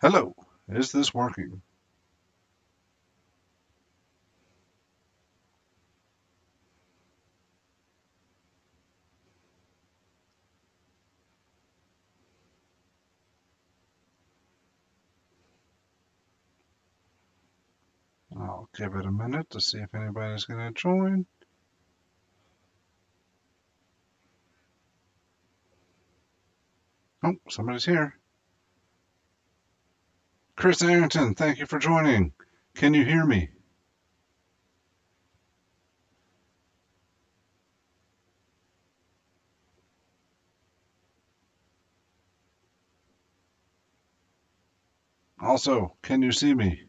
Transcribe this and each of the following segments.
Hello, is this working? I'll give it a minute to see if anybody's going to join. Oh, somebody's here. Chris Arrington, thank you for joining. Can you hear me? Also, can you see me?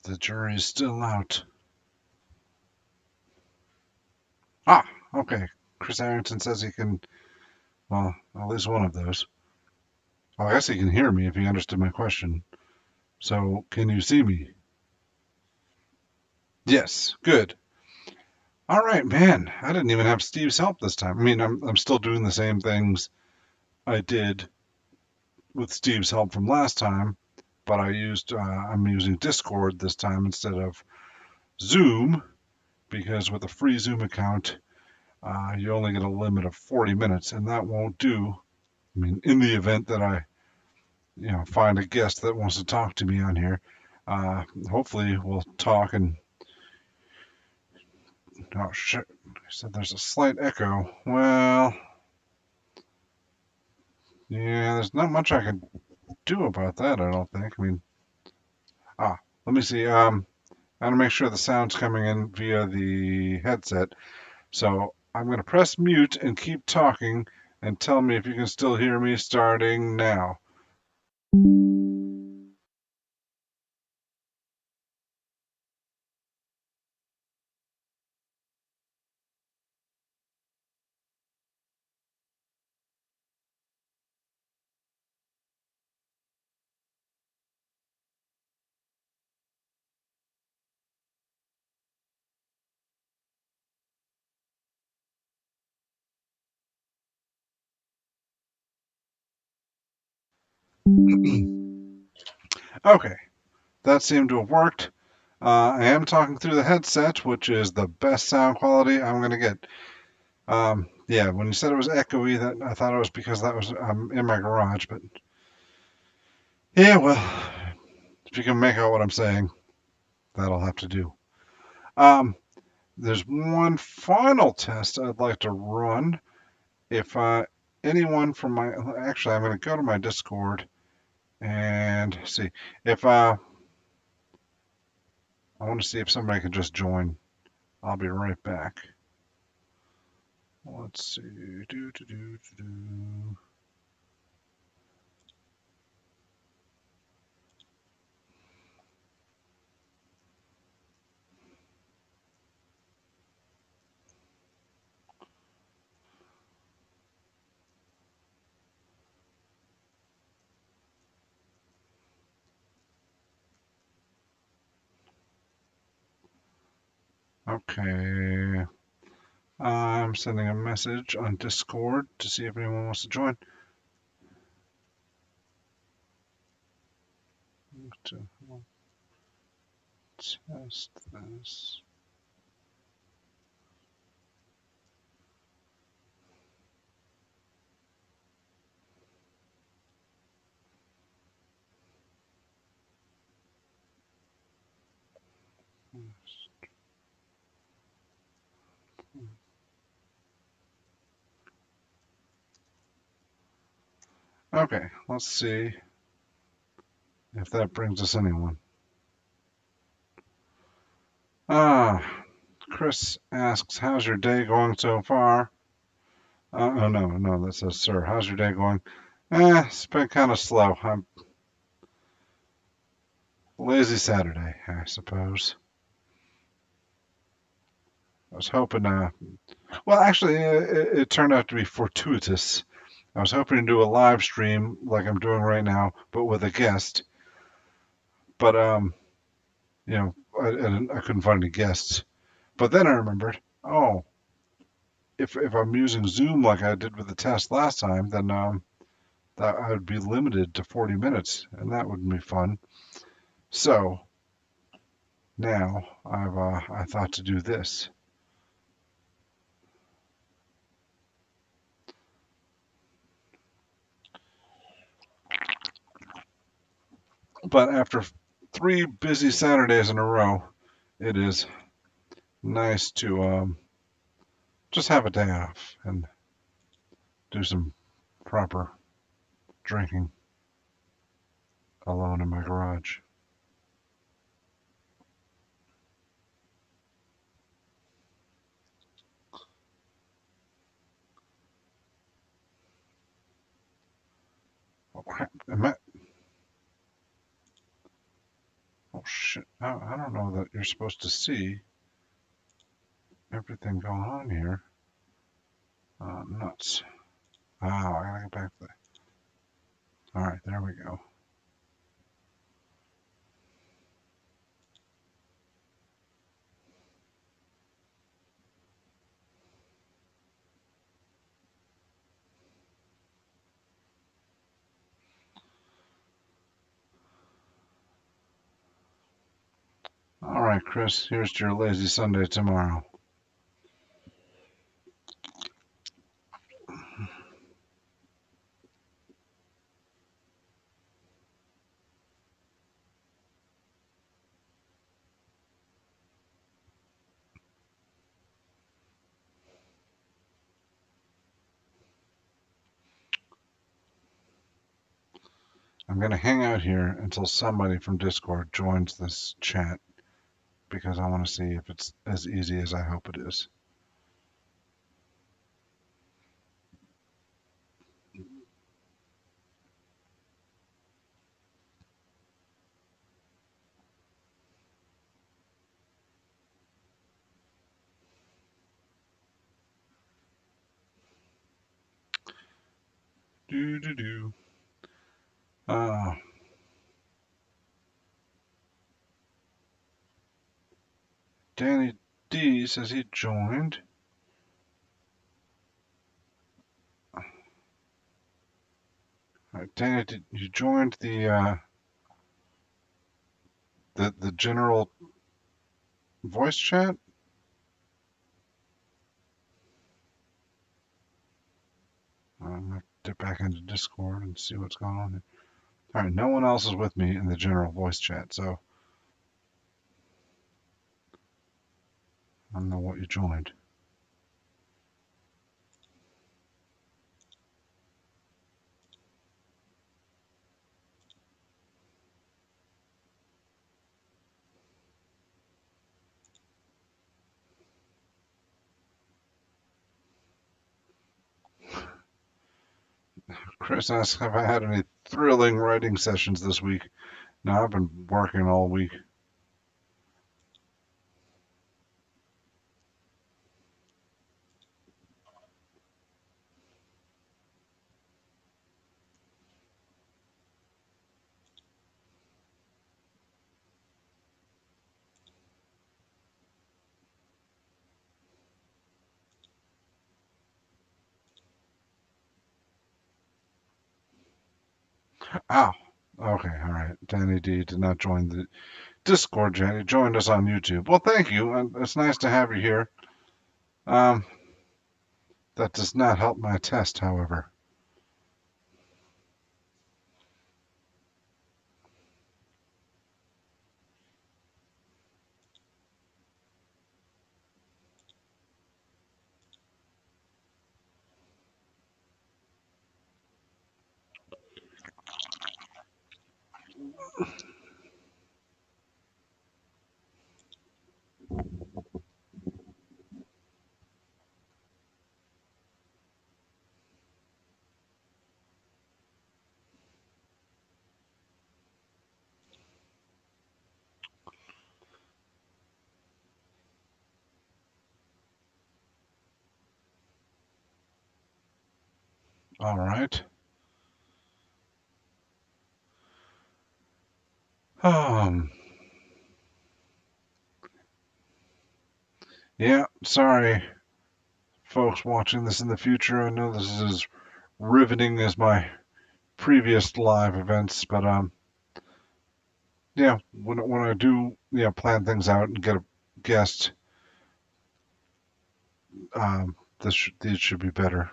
The jury's still out. Ah, okay. Chris Arrington says he can, well, at least one of those. Well, I guess he can hear me if he understood my question. So, can you see me? Yes, good. All right, man. I didn't even have Steve's help this time. I mean, I'm still doing the same things I did with Steve's help from last time, but I'm using Discord this time instead of Zoom because with a free Zoom account, you only get a limit of 40 minutes, and that won't do. I mean, in the event that I, find a guest that wants to talk to me on here, uh, hopefully we'll talk and. Oh shit! I said there's a slight echo. Well, yeah, there's not much I can do about that. I don't think. I mean, let me see. I want to make sure the sound's coming in via the headset. So I'm going to press mute and keep talking and tell me if you can still hear me starting now. Okay, that seemed to have worked. I am talking through the headset, which is the best sound quality I'm going to get. Yeah, when you said it was echoey, that I thought it was because that was in my garage, but yeah, well, if you can make out what I'm saying, that'll have to do. Um, there's one final test I'd like to run. If anyone from my actually, I'm going to go to my Discord and see if I want to see if somebody can just join. I'll be right back. Let's see. Do. Okay. I'm sending a message on Discord to see if anyone wants to join. To test this. Okay, let's see if that brings us anyone. Ah, Chris asks, "How's your day going so far?" Oh no, that says, "Sir, how's your day going?" It's been kind of slow. I'm lazy Saturday, I suppose. I was hoping, well, actually, it turned out to be fortuitous. I was hoping to do a live stream like I'm doing right now, but with a guest. But you know, I couldn't find any guests. But then I remembered, oh, if I'm using Zoom like I did with the test last time, then that I would be limited to 40 minutes, and that wouldn't be fun. So now I thought to do this. But after 3 busy Saturdays in a row, it is nice to just have a day off and do some proper drinking alone in my garage. Oh, oh shit! I don't know that you're supposed to see everything going on here. Nuts. Oh, I gotta get back to that. All right, there we go. All right, Chris, here's to your lazy Sunday tomorrow. I'm gonna hang out here until somebody from Discord joins this chat because I want to see if it's as easy as I hope it is. Do do do. Uh, Danny D says he joined. Danny, did you joined the general voice chat? I'm gonna dip back into Discord and see what's going on here. All right, no one else is with me in the general voice chat, so I don't know what you joined. Chris asks, have I had any thrilling writing sessions this week? No, I've been working all week. Oh, okay, all right. Danny D did not join the Discord chat. He joined us on YouTube. Well, thank you. It's nice to have you here. Um, that does not help my test, however. All right. Um, yeah, sorry, folks watching this in the future. I know this is as riveting as my previous live events, but yeah, when I do plan things out and get a guest, these should be better.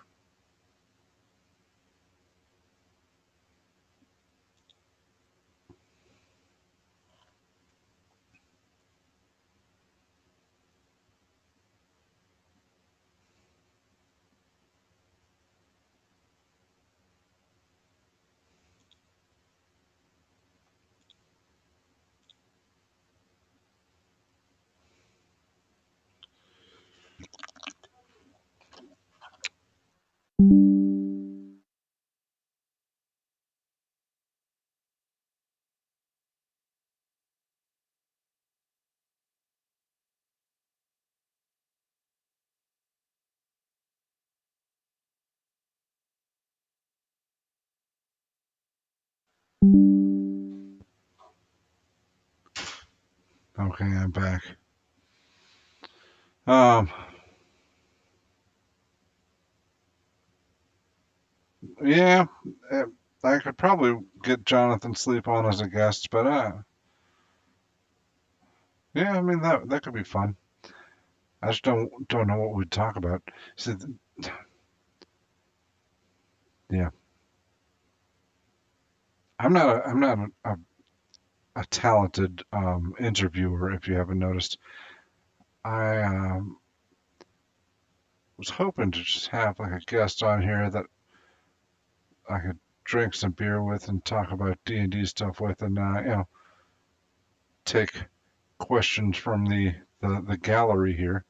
Okay, I'm back. Um, yeah, eh, I could probably get Jonathan Sleep on as a guest, but yeah, I mean that could be fun. I just don't know what we'd talk about. So, yeah, I'm not a talented interviewer. If you haven't noticed, I was hoping to just have like a guest on here that I could drink some beer with and talk about D&D stuff with, and take questions from the gallery here.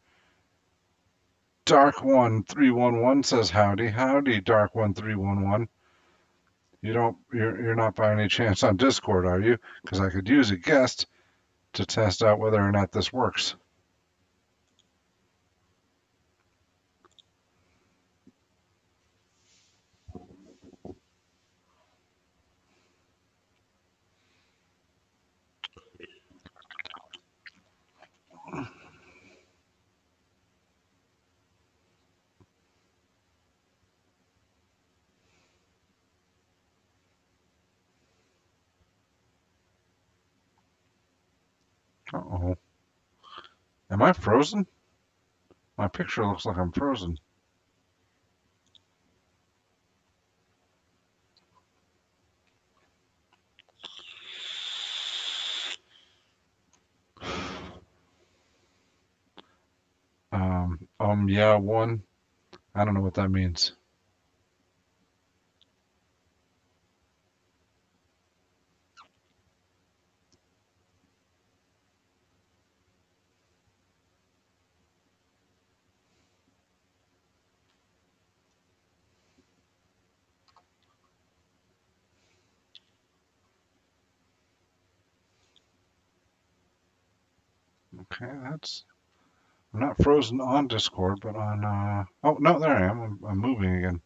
Dark1311 says howdy, howdy, Dark1311. You're not by any chance on Discord, are you? Because I could use a guest to test out whether or not this works. Uh-oh. Am I frozen? My picture looks like I'm frozen. Yeah, one. I don't know what that means. Okay, I'm not frozen on Discord, but on, oh, no, there I am. I'm moving again.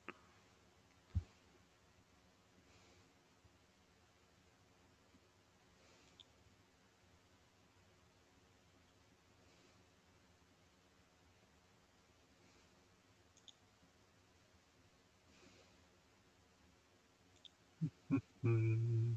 Hmm.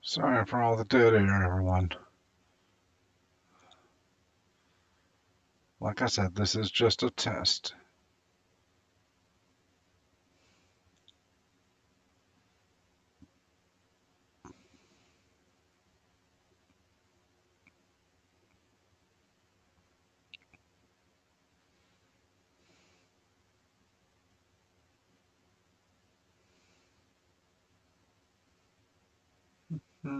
Sorry for all the dead air, everyone. Like I said, this is just a test. Just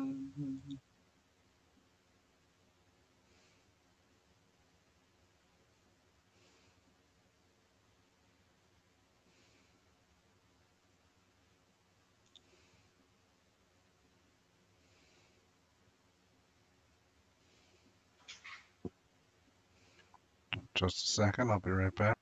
a second, I'll be right back.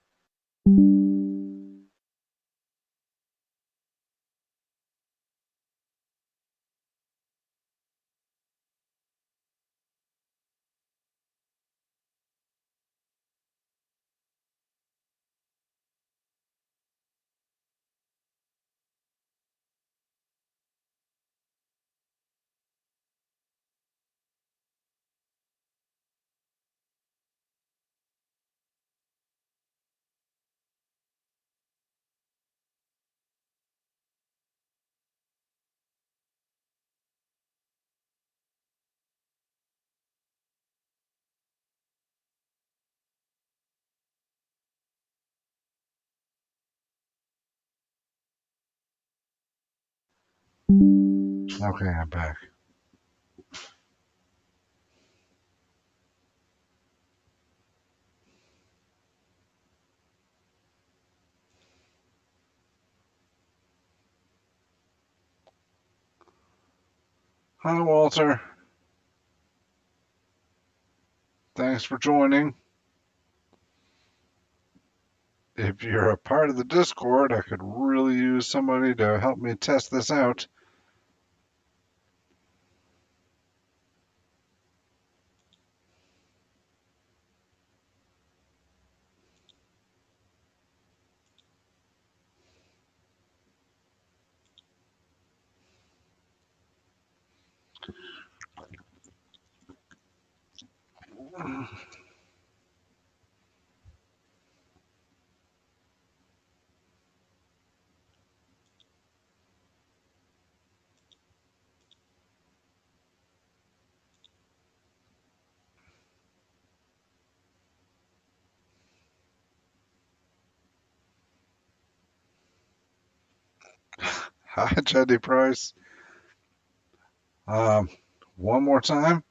Okay, I'm back. Hi, Walter. Thanks for joining. If you're a part of the Discord, I could really use somebody to help me test this out. Hi, Jenny Price. Um, one more time.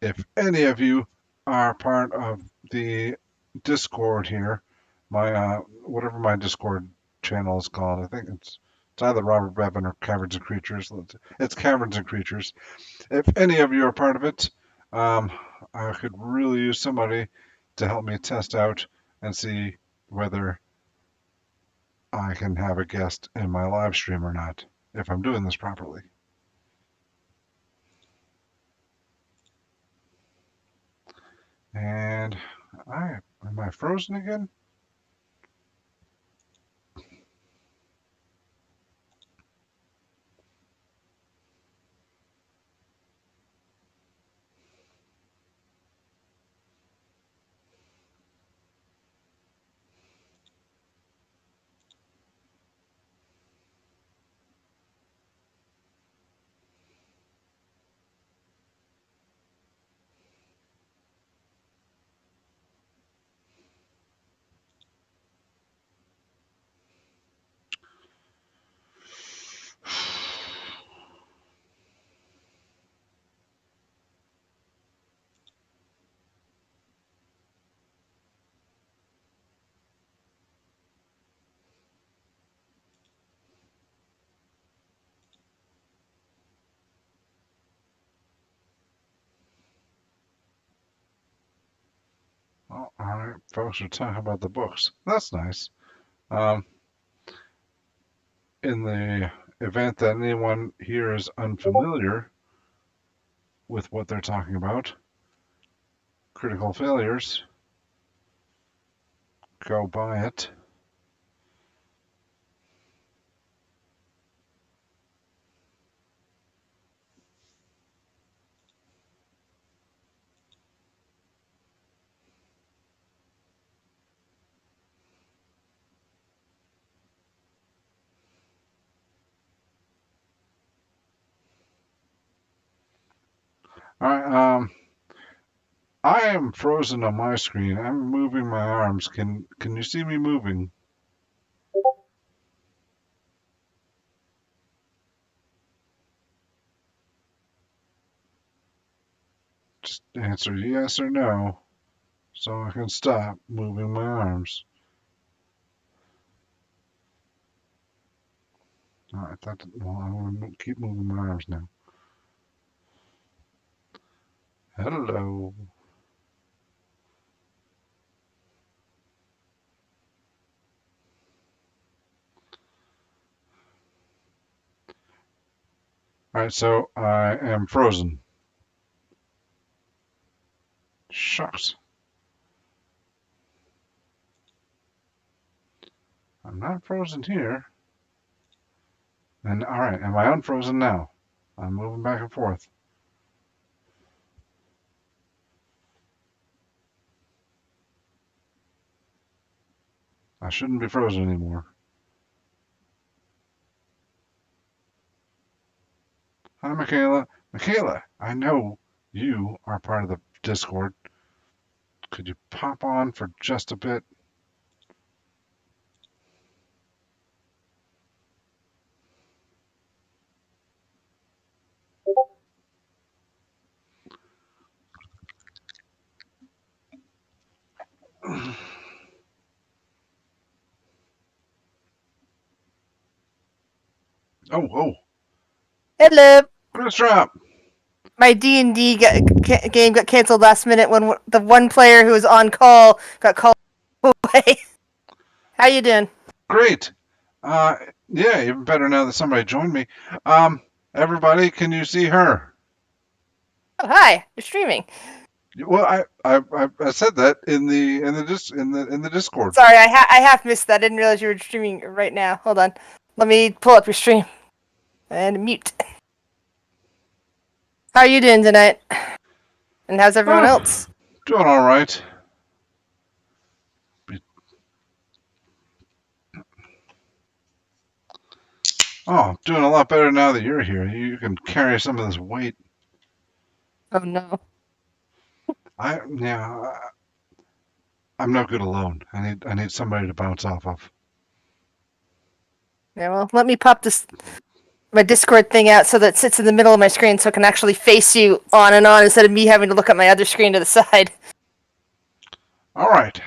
If any of you are part of the Discord here, my whatever my Discord channel is called, I think it's either Robert Bevan or Caverns and Creatures. It's Caverns and Creatures. If any of you are part of it, um, I could really use somebody to help me test out and see whether I can have a guest in my live stream or not, if I'm doing this properly. And am I frozen again? Oh, all right, folks are talking about the books. That's nice. Um, in the event that anyone here is unfamiliar with what they're talking about, critical failures, go buy it. All right, I am frozen on my screen. I'm moving my arms. Can you see me moving? answer yes or no so I can stop moving my arms. All right, well, I'm going to keep moving my arms now. Hello. All right, so I am frozen. Shucks. I'm not frozen here. And all right, am I unfrozen now? I'm moving back and forth. I shouldn't be frozen anymore. Hi, Michaela. Michaela, I know you are part of the Discord. Could you pop on for just a bit? Oh, oh, Hello. Chris Drop. My D&D game got canceled last minute when the one player who was on call got called away. How you doing? Great. Yeah, even better now that somebody joined me. Everybody, can you see her? Oh, hi. You're streaming. Well, I said that in the Discord. Sorry, I half missed that. I didn't realize you were streaming right now. Hold on. Let me pull up your stream and mute. How are you doing tonight? And how's everyone else? Doing all right. Oh, doing a lot better now that you're here. You can carry some of this weight. Oh no. I'm no good alone. I need somebody to bounce off of. Yeah, well, let me pop my Discord thing out so that it sits in the middle of my screen so it can actually face you on and on instead of me having to look at my other screen to the side. All right.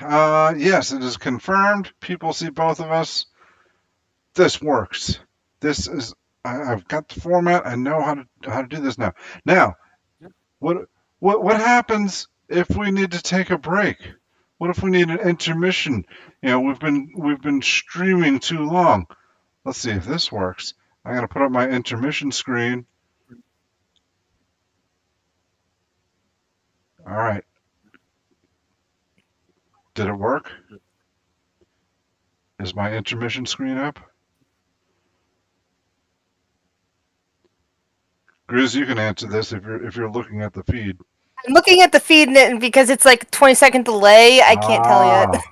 Yes, it is confirmed. People see both of us. This works. This is. I've got the format. I know how to do this now. Now, what happens if we need to take a break? What if we need an intermission? You know, we've been streaming too long. Let's see if this works. I'm gonna put up my intermission screen. All right. Did it work? Is my intermission screen up? Grizz, you can answer this if you're looking at the feed. I'm looking at the feed and because it's like 20-second delay, I can't tell yet.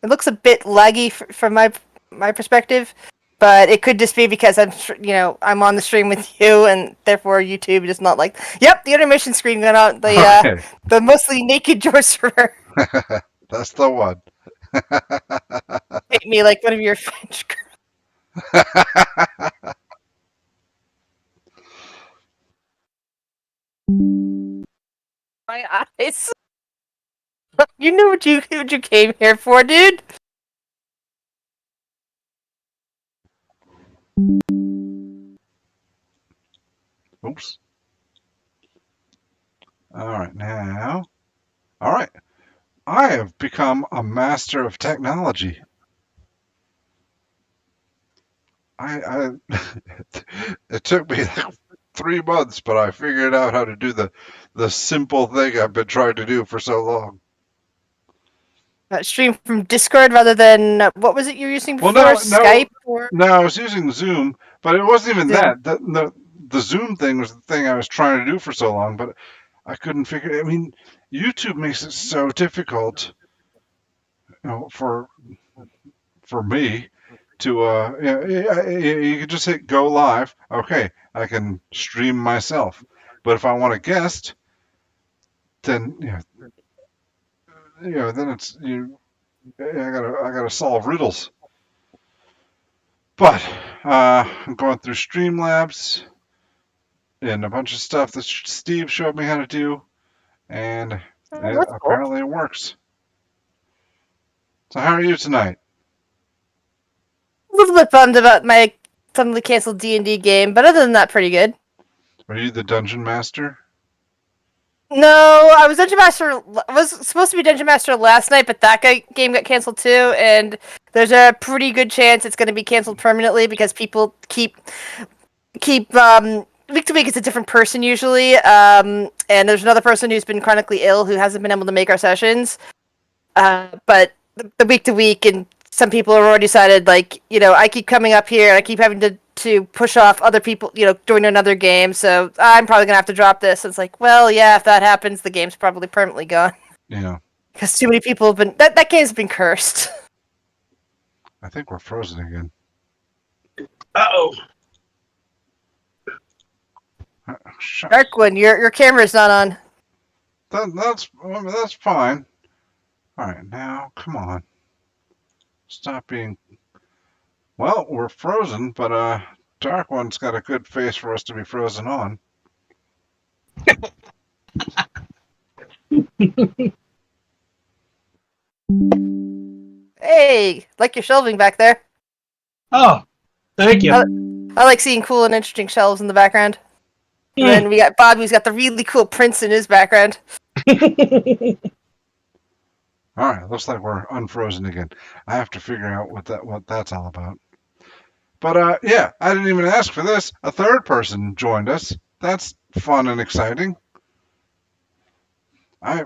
It looks a bit laggy from my perspective, but it could just be because I'm on the stream with you, and therefore YouTube is not like. Yep, the intermission screen got out. The mostly naked George server. That's the one. Hate me like one of your French girls. My eyes. You knew what you came here for, dude. Oops. All right, now. All right. I have become a master of technology. I it took me like 3 months, but I figured out how to do the simple thing I've been trying to do for so long. Stream from Discord rather than what was it you were using before? Well, Skype or no, I was using Zoom, but it wasn't even Zoom. that. The Zoom thing was the thing I was trying to do for so long, but I couldn't figure. I mean, YouTube makes it so difficult, you know, for me to you could just hit go live. Okay, I can stream myself, but if I want a guest, then then it's I gotta solve riddles. But I'm going through Streamlabs. and a bunch of stuff that Steve showed me how to do, and That's cool. apparently it works. So how are you tonight? A little bit bummed about my suddenly canceled D&D game, but other than that, pretty good. Are you the dungeon master? No, I was Dungeon Master. I was supposed to be Dungeon Master last night, but that game got canceled too. And there's a pretty good chance it's going to be canceled permanently because people keep week to week. It's a different person usually. And there's another person who's been chronically ill who hasn't been able to make our sessions. But the week to week, and some people have already decided, like, I keep coming up here, and I keep having to push off other people, join another game, so I'm probably gonna have to drop this. It's like, well, yeah, if that happens, the game's probably permanently gone. Yeah. Because too many people have been that game's been cursed. I think we're frozen again. Uh-oh. Darkwing, your camera's not on. That's fine. All right, now come on. Stop being. Well, we're frozen, but Dark One's got a good face for us to be frozen on. Hey, like your shelving back there. Oh, thank you. I like seeing cool and interesting shelves in the background. And then we got Bob, who's got the really cool prints in his background. All right, looks like we're unfrozen again. I have to figure out what that's all about. But yeah, I didn't even ask for this. A third person joined us. That's fun and exciting. Hey,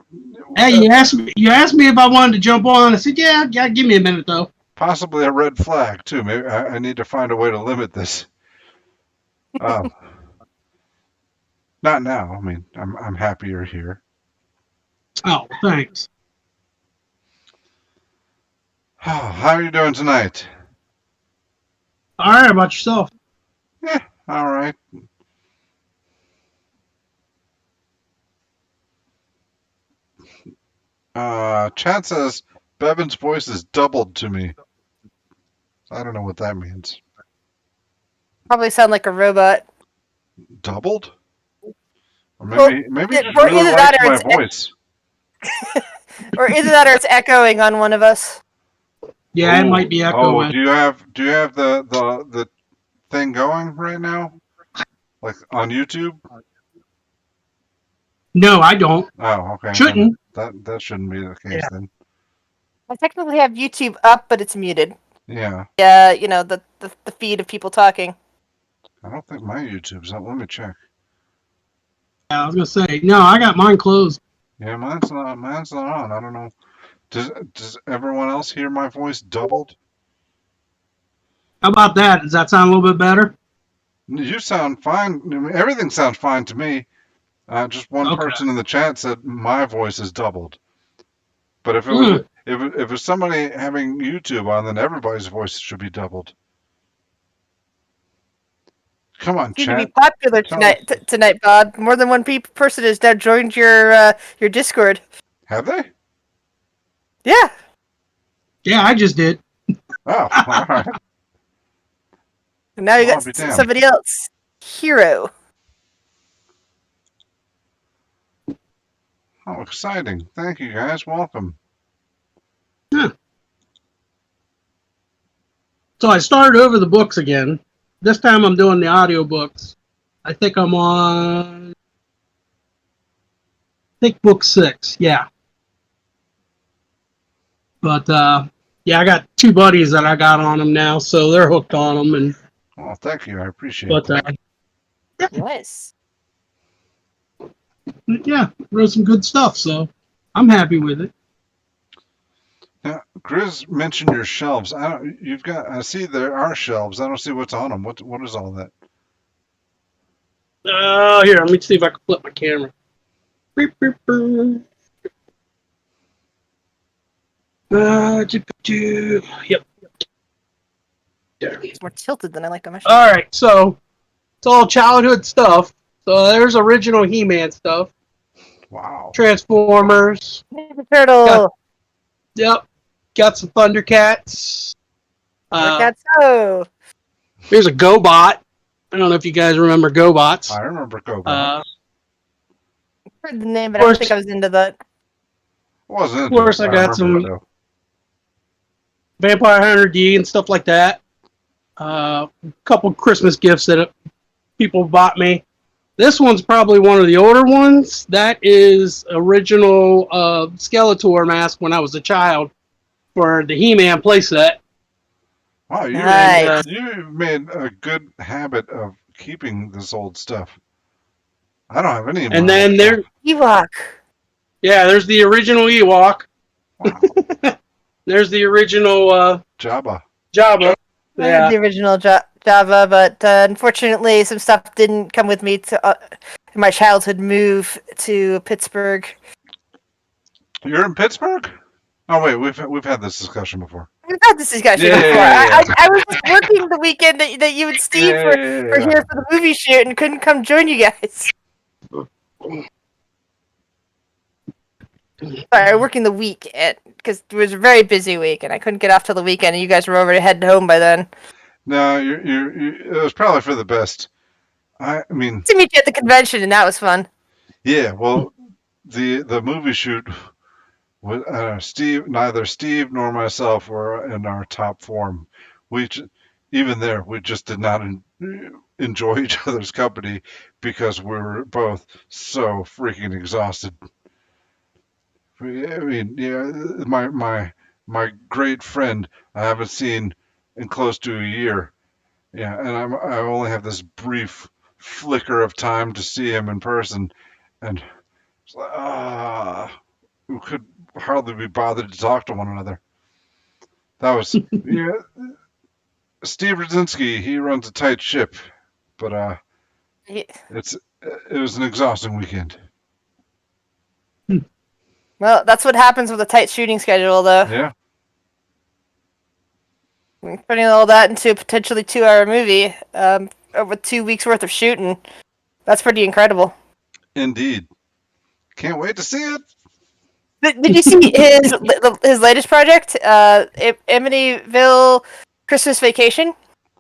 you asked me if I wanted to jump on. I said, yeah, give me a minute though. Possibly a red flag too. Maybe I need to find a way to limit this. Not now. I mean, I'm happy you're here. Oh, thanks. How are you doing tonight? All right, how about yourself? Yeah, all right. Chad says Bevan's voice is doubled to me. I don't know what that means. Probably sound like a robot. Doubled? Or Well, maybe yeah, just or really either that likes or my it's voice. Or either that or it's echoing on one of us. Yeah, it might be echoing. Oh, do you have the thing going right now? Like on YouTube? No, I don't. Oh, okay. Shouldn't. That shouldn't be the case then. I technically have YouTube up, but it's muted. Yeah. Yeah, the feed of people talking. I don't think my YouTube's up. Let me check. Yeah, I was gonna say no. I got mine closed. Yeah, mine's not on. I don't know. Does everyone else hear my voice doubled? How about that? Does that sound a little bit better? You sound fine. I mean, everything sounds fine to me. Just one Okay. person in the chat said my voice is doubled. But if it was if it's somebody having YouTube on, then everybody's voice should be doubled. Come on, Seem to be chat. popular Tell tonight, Bob. More than one person has now joined your Discord. Have they? Yeah. Yeah, I just did. Oh, all right. And now you I'll got be damned. somebody else. Hero. Oh, exciting. Thank you, guys. Welcome. So I started over the books again. This time I'm doing the audio books. I think I'm on. Book 6. Yeah. But yeah, I got 2 buddies that I got on them now, so they're hooked on them. And Oh, thank you. I appreciate but that. Nice. yeah, wrote some good stuff. So I'm happy with it. Now, Grizz mentioned your shelves. I see there are shelves. I don't see what's on them. What is all that? Here, let me see if I can flip my camera. Beep, beep, beep. Yep. There. It's more tilted than I like on my show. All right, so it's all childhood stuff. So there's original He-Man stuff, Wow. Ninja Transformers. Turtle. Yep, got some Thundercats. Thundercats. Oh. Here's a GoBot. I don't know if you guys remember GoBots. I remember GoBots. Heard the name, but I don't think I was into that. Wasn't. Of course, I got some Vampire Hunter D and stuff like that. A couple Christmas gifts that people bought me. This one's probably one of the older ones. That is original Skeletor mask when I was a child for the He-Man playset. Wow, Nice. you made a good habit of keeping this old stuff. I don't have any. And then there, Ewok. yeah, there's the original Ewok. Wow. There's the original Jabba. Jabba. I had the original Java, but unfortunately, some stuff didn't come with me to my childhood move to Pittsburgh. You're in Pittsburgh? Oh wait, we've had this discussion before. We've had this discussion Yeah, before. yeah. I was just working the weekend that you and Steve were here for the movie shoot and couldn't come join you guys. Sorry, working the week because it was a very busy week and I couldn't get off till the weekend. And you guys were already heading home by then. No, it was probably for the best. I mean, To meet you at the convention, and that was fun. yeah. Well, the movie shoot. Neither Steve nor myself were in our top form. Even there, we just did not enjoy each other's company because we were both so freaking exhausted. I mean, yeah, my great friend I haven't seen in close to a year. Yeah, and I only have this brief flicker of time to see him in person, and it's like, we could hardly be bothered to talk to one another. That was yeah. Steve Rudzinski, he runs a tight ship, but it was an exhausting weekend. Well, that's what happens with a tight shooting schedule, though. Yeah. Putting all that into a potentially 2-hour movie with 2 weeks worth of shooting, that's pretty incredible. Indeed. Can't wait to see it. Did you see his latest project, Amityville Christmas Vacation?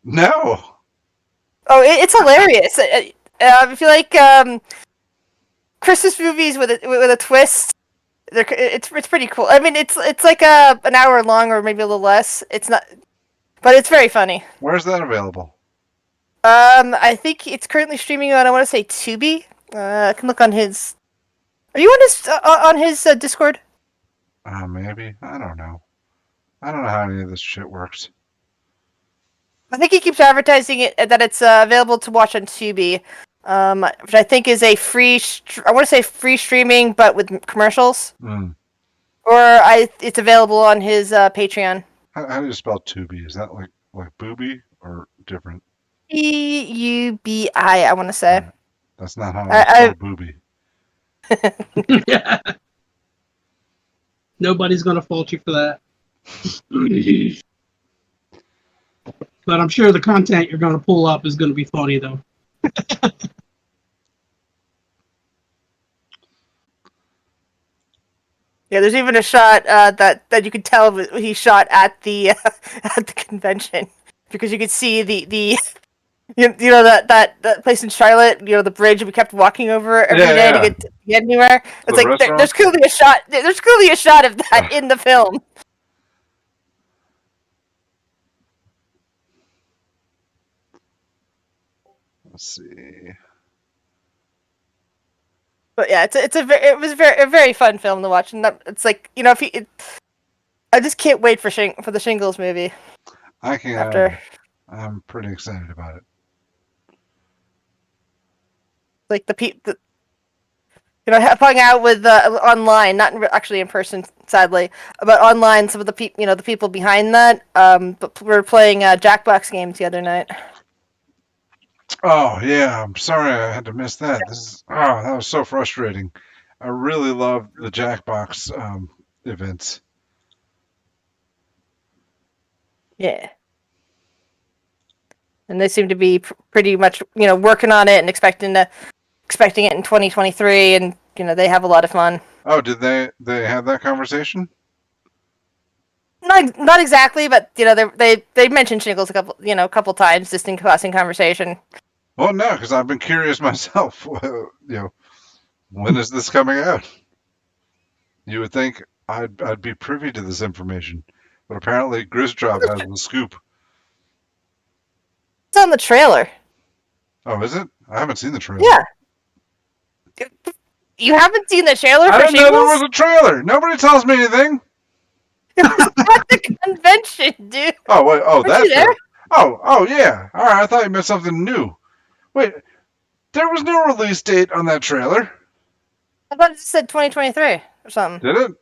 No. Oh, it's hilarious. If you like Christmas movies with a twist, it's pretty cool. I mean, it's like an hour long or maybe a little less. It's not, but it's very funny. Where's that available? I think it's currently streaming on, I want to say, Tubi. I can look on his. Are you on his Discord? Maybe. I don't know. I don't know how any of this shit works. I think he keeps advertising it that it's available to watch on Tubi, which I think is a free. I want to say free streaming, but with commercials. Mm. Or it's available on his Patreon. How do you spell Tubi? Is that like booby or different? Eubi, I want to say. That's not how I spell booby. Yeah. Nobody's gonna fault you for that. But I'm sure the content you're gonna pull up is gonna be funny though. Yeah, there's even a shot that you could tell he shot at the at the convention because you could see the you know that place in Charlotte, you know, the bridge we kept walking over every day to get anywhere. It's like there's clearly a shot. There's clearly a shot of that in the film. Let's see. But yeah, it was a very fun film to watch, and it's like, you know, I just can't wait for the Shingles movie. I can. After I'm pretty excited about it. Like you know, hung out with online, not actually in person, sadly, but online. Some of the the people behind that. But we were playing Jackbox games the other night. Oh yeah, I'm sorry I had to miss that. That was so frustrating. I really love the Jackbox events. Yeah, and they seem to be pretty much, you know, working on it and expecting it in 2023, and you know, they have a lot of fun. Oh, did they have that conversation? Not exactly, but you know, they mentioned Shingles a couple times just in passing conversation. Well, no, because I've been curious myself. When is this coming out? You would think I'd be privy to this information, but apparently Grizzjob has the scoop. It's on the trailer. Oh, is it? I haven't seen the trailer. Yeah. You haven't seen the trailer I for didn't know there Shameless? was a trailer. Nobody tells me anything. It was at the convention, dude. Oh wait. Oh, Weren't that's you there? it. Oh yeah. All right. I thought you meant something new. Wait, there was no release date on that trailer, I thought it said 2023 or something. did it?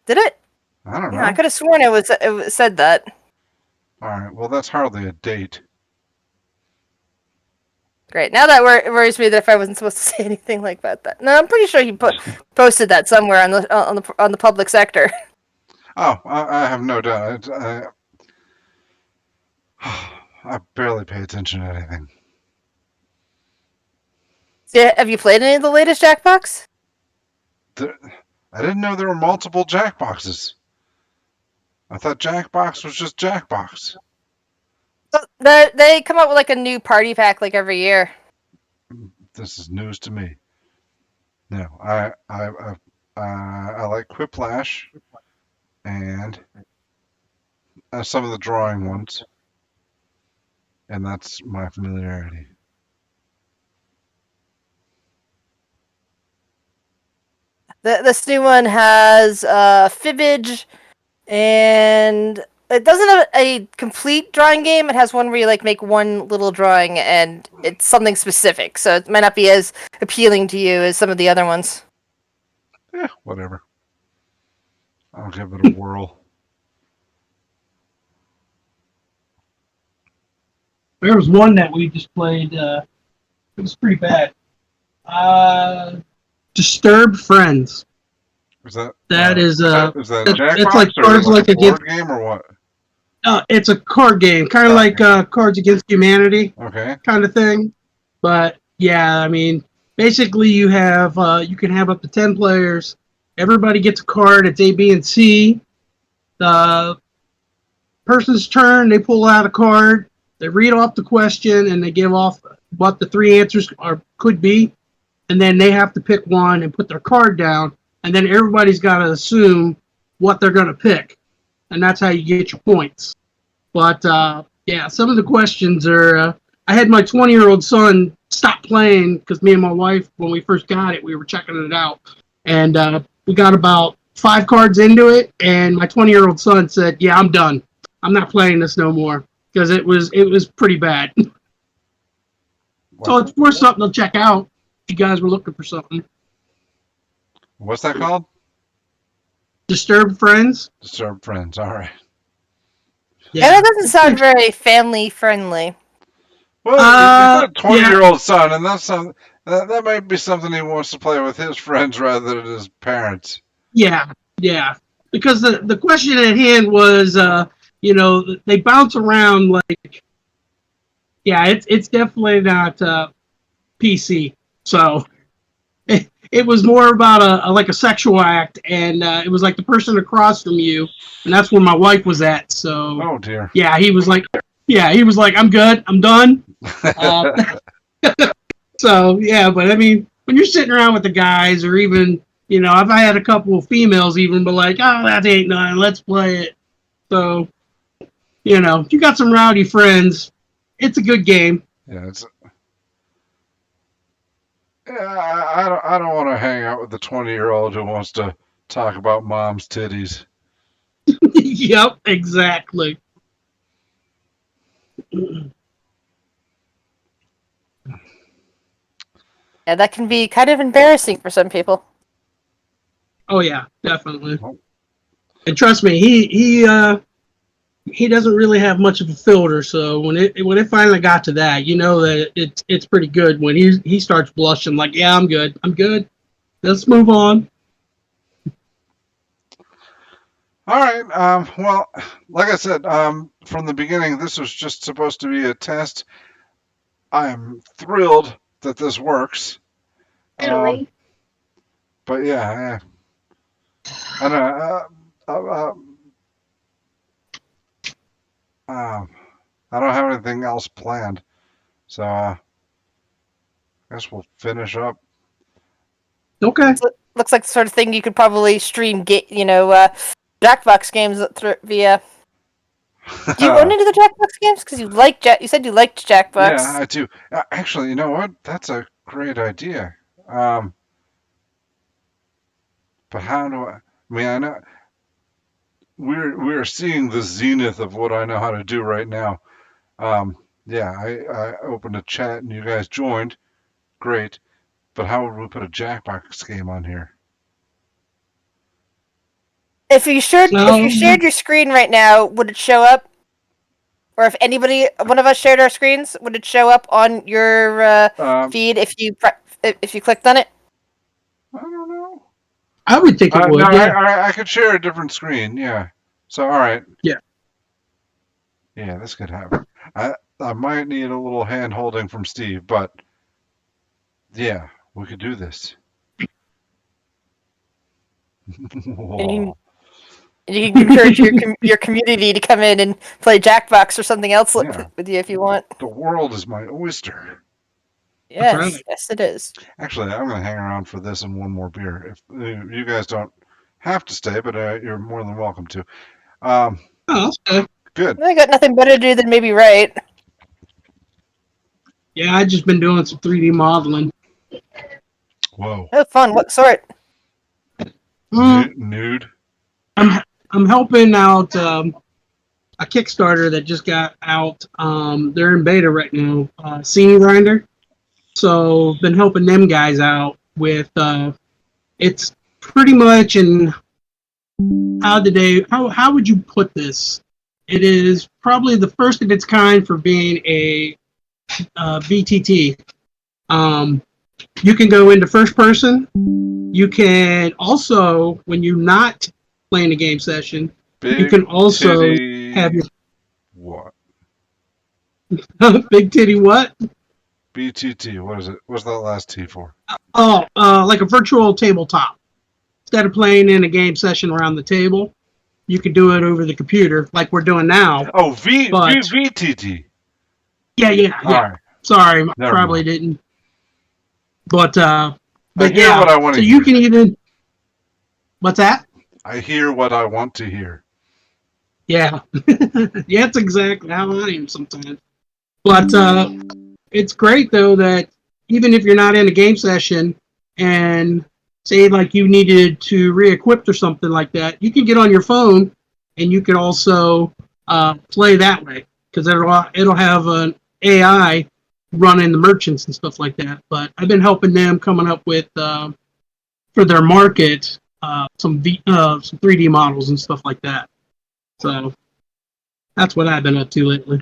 Did it? I don't know. Yeah, I could have sworn it said that. All right. Well, that's hardly a date. Great. Now that worries me that if I wasn't supposed to say anything like that. No, I'm pretty sure he posted that somewhere on the public sector. Oh, I have no doubt. I barely pay attention to anything. Yeah, have you played any of the latest Jackbox? I didn't know there were multiple Jackboxes. I thought Jackbox was just Jackbox. They come out with like a new party pack like every year. This is news to me. No, I like Quiplash and some of the drawing ones, and that's my familiarity. This new one has Fibbage, and it doesn't have a complete drawing game. It has one where you like make one little drawing, and it's something specific. So it might not be as appealing to you as some of the other ones. Yeah, whatever. I'll give it a whirl. There was one that we just played. It was pretty bad. Disturbed Friends. Is that Is that Jackbox it's like or Cards like a Against. board game or what? It's a card game, kind of like Cards Against Humanity Okay. kind of thing. But yeah, I mean, basically you have you can have up to 10 players. Everybody gets a card. It's A, B, and C. The person's turn. They pull out a card. They read off the question and they give off what the three answers could be, and then they have to pick one and put their card down, and then everybody's got to assume what they're going to pick, and that's how you get your points. But yeah, some of the questions are. I had my 20-year-old son stop playing because me and my wife, when we first got it, we were checking it out, and we got about 5 cards into it, and my 20-year-old son said, "Yeah, I'm done. I'm not playing this no more," because it was pretty bad. So it's worth something to check out if you guys were looking for something. What's that called? Disturbed Friends. Disturbed Friends. All right. Yeah, that doesn't sound very family friendly. Well, he's got a 20-year-old son, and that might be something he wants to play with his friends rather than his parents. Yeah. Because the question at hand was, they bounce around like. Yeah, it's definitely not PC. So it was more about like a sexual act, and it was like the person across from you, and that's where my wife was at. So. Oh dear. Yeah, he was like, I'm good, I'm done. So yeah, but I mean, when you're sitting around with the guys, or even I've had a couple of females even, but like, oh, that ain't none. Let's play it. So, if you got some rowdy friends, it's a good game. Yeah, I don't want to hang out with the 20-year-old who wants to talk about mom's titties. Yep, exactly. Yeah, that can be kind of embarrassing for some people. Oh yeah, definitely. And trust me, he doesn't really have much of a filter. So when it finally got to that, that it's pretty good. When he starts blushing, like, yeah, I'm good. Let's move on. All right. Well, like I said, from the beginning, this was just supposed to be a test. I am thrilled that this works. Really? But yeah, I don't have anything else planned. So guess we'll finish up. Okay. Looks like the sort of thing you could probably stream, Jackbox games via. Do you own any of the Jackbox games? Because you said you liked Jackbox. Yeah, I do. Actually, you know what? That's a great idea. But how do I mean, I know we're seeing the zenith of what I know how to do right now. Yeah, I opened a chat and you guys joined. Great. But how would we put a Jackbox game on here? If you shared your screen right now, would it show up? Or if one of us shared our screens, would it show up on your feed if you clicked on it? I don't know. I would think it would. No, Yeah. I could share a different screen. Yeah. So all right. Yeah. Yeah, this could happen. I might need a little hand holding from Steve, but yeah, we could do this. Whoa. And you can encourage your community to come in and play Jackbox or something else Yeah. with you if you want. The world is my oyster. Yes, right. yes, it is. Actually, I'm going to hang around for this and one more beer. If you guys don't have to stay, but you're more than welcome to. Oh, okay. Good. I got nothing better to do than maybe write. Yeah, I've just been doing some 3D modeling. Whoa. Oh, fun. What sort? Nude. I'm helping out a Kickstarter that just got out. They're in beta right now. Scene Grinder. So been helping them guys out with. It's pretty much in. How would you put this? It is probably the first of its kind for being a VTT. You can go into first person. You can also, when you're not playing a game session, you can also have your what? big titty what? BTT. What is it? What's that last T for? Oh, like a virtual tabletop. Instead of playing in a game session around the table, you could do it over the computer, like we're doing now. Oh, VTT. Yeah. Right. Sorry, Never probably mind. didn't. But I hear yeah, what I want so to you hear. can even. What's that? I hear what I want to hear. Yeah, yeah, that's exactly how I am sometimes. But it's great though that even if you're not in a game session and say like you needed to re-equip or something like that, you can get on your phone and you can also play that way because it'll have an AI running the merchants and stuff like that. But I've been helping them coming up with for their market some 3D models and stuff like that. So that's what I've been up to lately.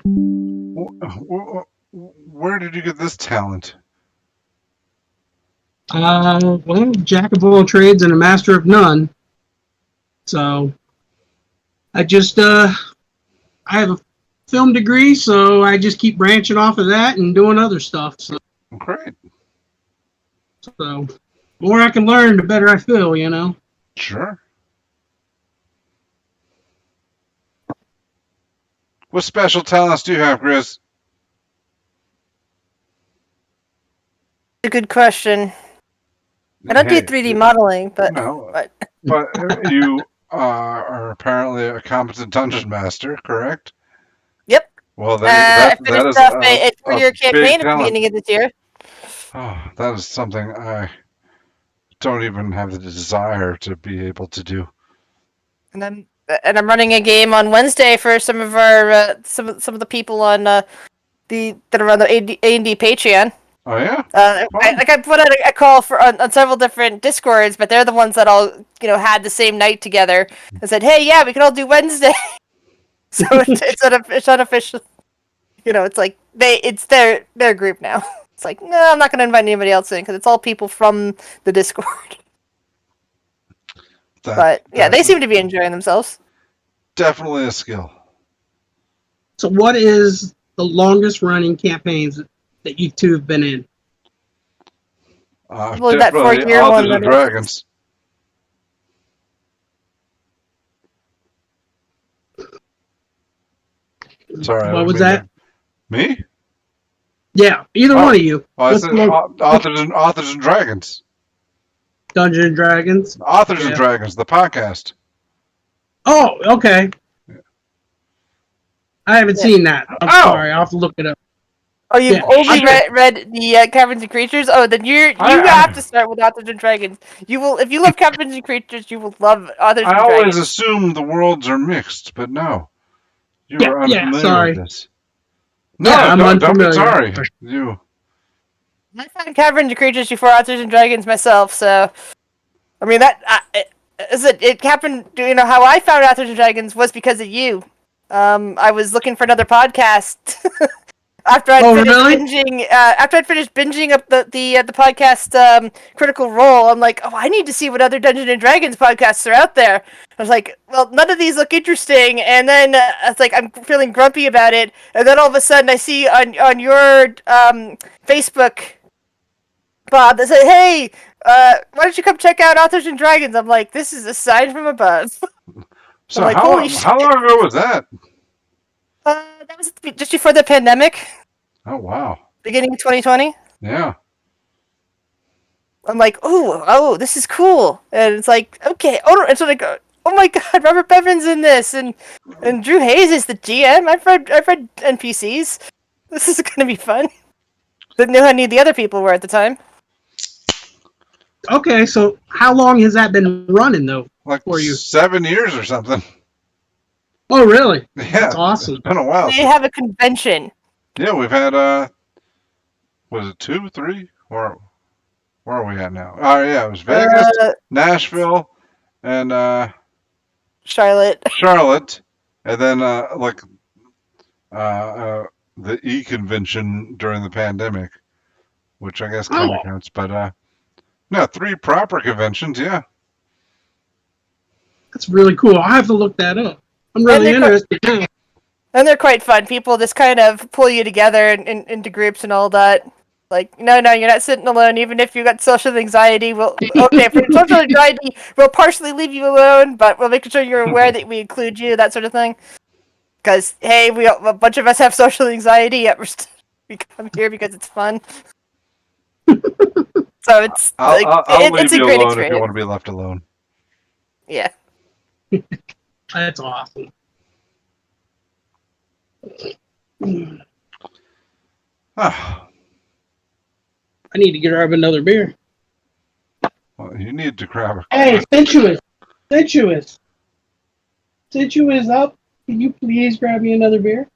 Where did you get this talent? Well, jack of all trades and a master of none. So I just I have a film degree, so I just keep branching off of that and doing other stuff. So Great. the more I can learn, the better I feel, you know. Sure. What special talents do you have, Grizz? A good question. I don't do 3D modeling, but No, but you are apparently a competent dungeon master, correct? Yep. Well, I that finished is off a 4-year big campaign at the talent. beginning of this year. Oh, that is something I don't even have the desire to be able to do. And I'm running a game on Wednesday for some of our some of the people on that are on the A&D Patreon. Oh yeah. I put out a call on several different Discords, but they're the ones that all had the same night together and said, "Hey, yeah, we can all do Wednesday." So it's unofficial. It's like it's their group now. It's like, no, I'm not going to invite anybody else in because it's all people from the Discord. But yeah, they seem to be enjoying themselves. Definitely a skill. So what is the longest running campaigns that you two have been in? Well, that 4-year one. Dungeons and Dragons. Sorry. What was that? Me? Yeah, either Oh. one of you. Oh, I What's said the most Authors and Dragons. Dungeons and Dragons? Authors and Yeah. Dragons, the podcast. Oh, okay. I haven't Yeah. seen that. I'm Oh! sorry. I'll have to look it up. Oh, you've Yeah, only I- read the Caverns and Creatures. Oh, then you I- have to start with Authors and Dragons. You will, if you love Caverns and Creatures, you will love Authors I and always Dragons. assume the worlds are mixed, but no. You Yeah, are yeah, unfamiliar sorry. with this. No, Yeah, I'm don't be unfamiliar. sorry. You. I found Caverns and Creatures before Authors and Dragons myself, so I mean it happened. You know how I found Authors and Dragons was because of you. I was looking for another podcast after I'd finished really? binging. After I'd finished binging up the podcast Critical Role, I'm like, oh, I need to see what other Dungeons and Dragons podcasts are out there. I was like, well, none of these look interesting, and then it's like I'm feeling grumpy about it, and then all of a sudden I see on your Facebook, Bob, that said, "Hey, why don't you come check out Authors and Dragons?" I'm like, this is a sign from above. So like, how holy long ago was that? That was just before the pandemic, Oh wow. beginning of 2020. Yeah. I'm like, oh, this is cool, and it's like, okay, and so like, oh my god, Robert Bevan's in this, and Drew Hayes is the GM. I've read NPCs. This is gonna be fun. Didn't know how neat the other people were at the time. Okay, so how long has that been running though? Like For you. 7 years or something. Oh, really? Yeah. That's awesome. It's been a while. They have a convention. Yeah, we've had was it 2, 3? Or where are we at now? Oh yeah, it was Vegas, Nashville, and Charlotte. Charlotte, and then the e-convention during the pandemic, which I guess kind of Oh. counts. But no, 3 proper conventions. Yeah. That's really cool. I'll have to look that up. I'm really And they're interested now. And they're quite fun. People just kind of pull you together into groups and all that. Like, no, you're not sitting alone. Even if you got social anxiety, for social anxiety, we'll partially leave you alone, but we'll make sure you're aware that we include you, that sort of thing. Because hey, a bunch of us have social anxiety, yet we come here because it's fun. So it's I'll leave it's a you great alone if experience. you want to be left alone. Yeah. That's awesome. Ah, I need to get her another beer. well, you need to grab a. Hey, Sensuous up. Can you please grab me another beer?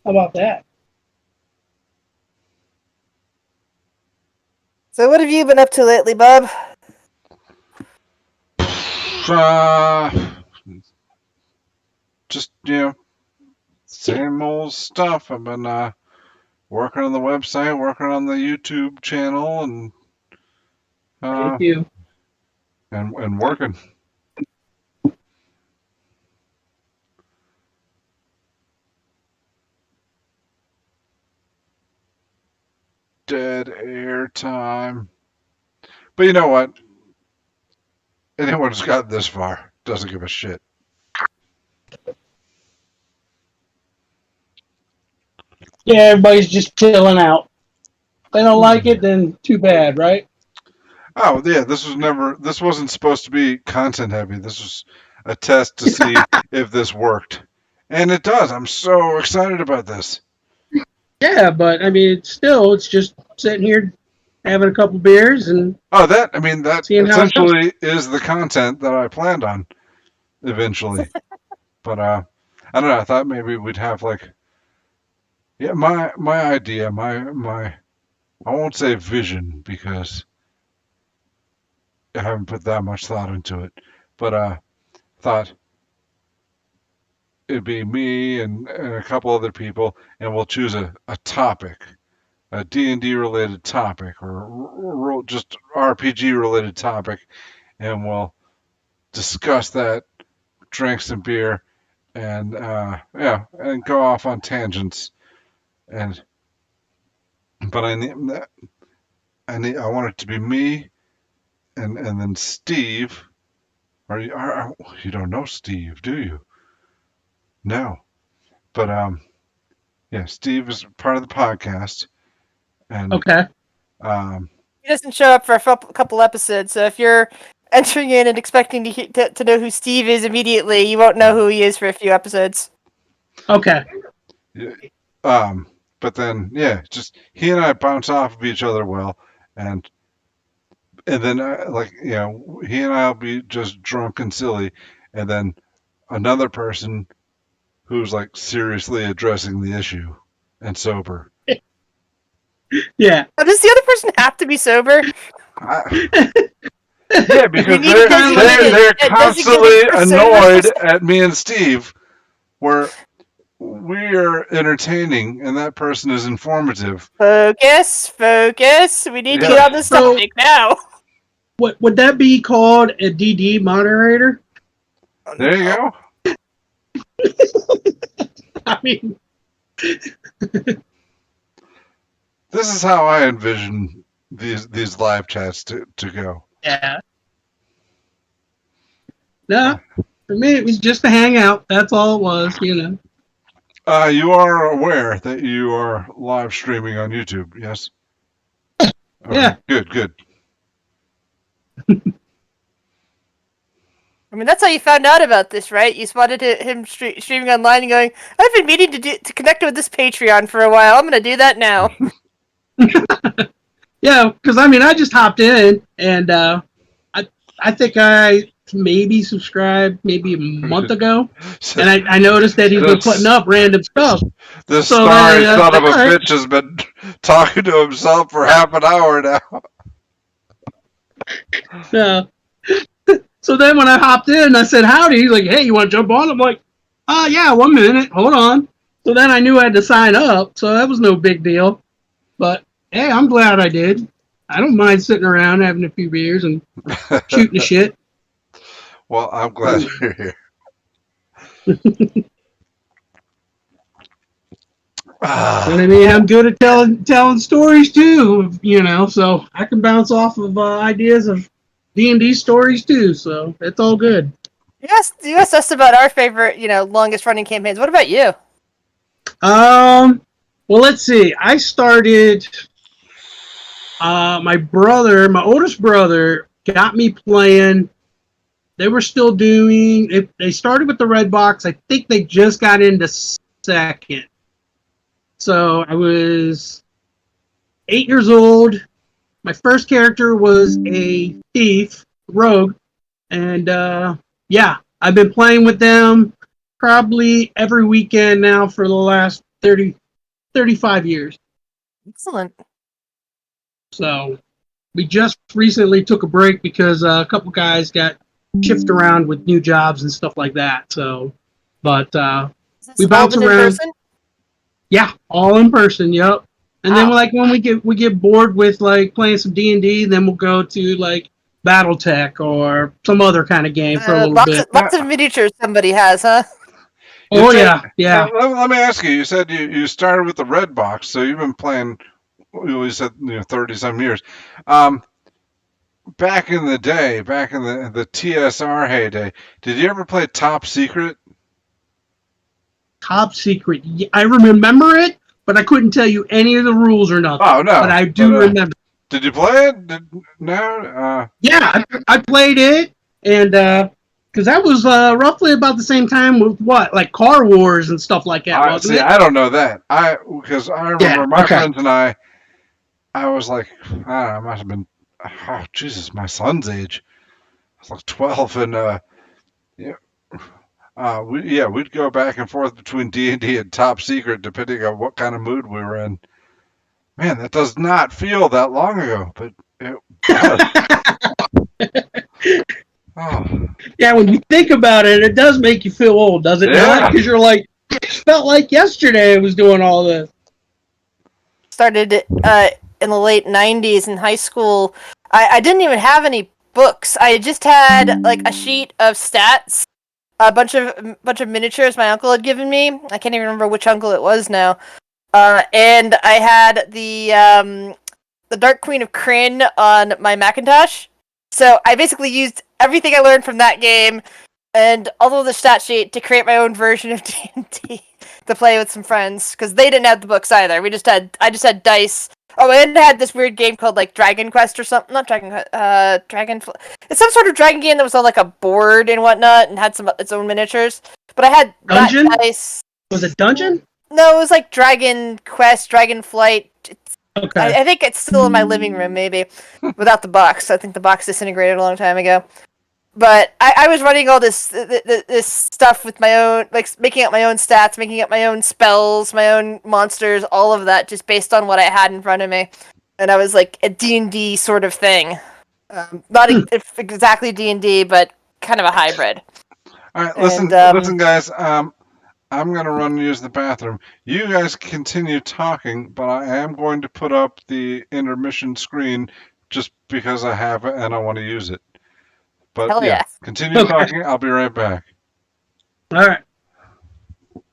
How about that? So what have you been up to lately, Bob? Just same old stuff. I've been working on the website, working on the YouTube channel, and Thank you. and working. Dead air time. But you know what? Anyone who's got this far doesn't give a shit. Yeah, everybody's just chilling out. If they don't like it, then too bad, right? Oh yeah, this wasn't supposed to be content heavy. This was a test to see if this worked. And it does. I'm so excited about this. Yeah, but I mean, it's just sitting here having a couple beers and Oh, that Seeing how it essentially is the content that I planned on eventually. But I don't know, I thought maybe we'd have my idea, my I won't say vision because I haven't put that much thought into it. But thought it'd be me and a couple other people, and we'll choose a topic, a D&D related topic, or just RPG related topic, and we'll discuss that, drink some beer, and and go off on tangents. But I want it to be me, and then Steve. You don't know Steve, do you? No, but Yeah, Steve is part of the podcast, and Okay. He doesn't show up for a couple episodes, so if you're entering in and expecting to know who Steve is immediately, you won't know who he is for a few episodes. Okay. but then just he and I bounce off of each other well, and then he and I'll be just drunk and silly, and then another person who's like seriously addressing the issue and sober. Yeah. Does the other person have to be sober? Yeah, because need to they're designate a constantly persona. annoyed at me and Steve, where we are entertaining and that person is informative. Focus. We need to Yeah. get on this So- topic now. What would that be called? A DD moderator? There you go. I mean, This is how I envision these live chats to go. yeah. No, for me it was just to hang out. That's all it was, you know. You are aware that you are live streaming on YouTube, yes? Okay, Yeah. Good. I mean, that's how you found out about this, right? You spotted him streaming online and going, "I've been meaning to connect with this Patreon for a while. I'm going to do that now." Yeah, because I mean, I just hopped in and I think I maybe subscribed maybe a month ago, and I noticed that he's been putting up random stuff. This So, sorry son of a alright. bitch has been talking to himself for half an hour now. Yeah. So then when I hopped in, I said howdy. He's like, "Hey, you want to jump on?" I'm like, yeah, 1 minute, hold on." So then I knew I had to sign up, so that was no big deal. But hey, I'm glad I did. I don't mind sitting around having a few beers and shooting the shit. Well, I'm glad you're here. And I mean, I'm good at telling stories too, you know. So I can bounce off of ideas of D&D stories too. So it's all good. You asked us about our favorite, longest running campaigns. What about you? Well, let's see. I started. My oldest brother, got me playing. They were still doing. They started with the Red Box. I think they just got into second. So I was 8 years old. My first character was a thief, rogue, and I've been playing with them probably every weekend now for the last 35 years. Excellent. So we just recently took a break because a couple guys got shifted around with new jobs and stuff like that. So, but Is this we bounce all been in around. person? Yeah, all in person. Yep. And then Wow. like when we get bored with like playing some D&D, then we'll go to like BattleTech or some other kind of game for a little bit. Lots of miniatures somebody has, huh? Oh You yeah, said- yeah. Let me ask you. You said you started with the Red Box, so you've been playing. You said 30-some years. Back in the day, back in the TSR heyday, did you ever play Top Secret? Top Secret. Yeah, I remember it, but I couldn't tell you any of the rules or nothing. Oh no! But I do remember. Did you play it? No. Yeah, I played it, and because that was roughly about the same time with like Car Wars and stuff like that, wasn't it? I don't know that. Because I remember my okay. friends and I was like, I don't know, I must have been, oh Jesus, my son's age. I was like 12, and we'd go back and forth between D&D and Top Secret depending on what kind of mood we were in. Man, that does not feel that long ago, but it does. Oh. Yeah, when you think about it, it does make you feel old, does it Yeah. not? Because you're like, it felt like yesterday I was doing all this. Started in the late 90s in high school. I didn't even have any books. I just had like a sheet of stats, a bunch of miniatures my uncle had given me. I can't even remember which uncle it was now. And I had the Dark Queen of Kryn on my Macintosh. So I basically used everything I learned from that game and although the stat sheet to create my own version of D&D to play with some friends because they didn't have the books either. I just had dice. Oh, and it had this weird game called like Dragon Quest or something. Not Dragon Quest. It's some sort of dragon game that was on like a board and whatnot, and had its own miniatures. But I had Dungeon? that dice. Was it Dungeon? No, it was like Dragon Quest, Dragon Flight. Okay. I think it's still in my living room, maybe, without the box. I think the box disintegrated a long time ago. But I was running all this stuff with my own, like making up my own stats, making up my own spells, my own monsters, all of that, just based on what I had in front of me. And I was like a D&D sort of thing. Not exactly D&D, but kind of a hybrid. All right, listen, guys. I'm going to run and use the bathroom. You guys continue talking, but I am going to put up the intermission screen just because I have it and I want to use it. But Hell yeah. Continue talking. I'll be right back. All right. All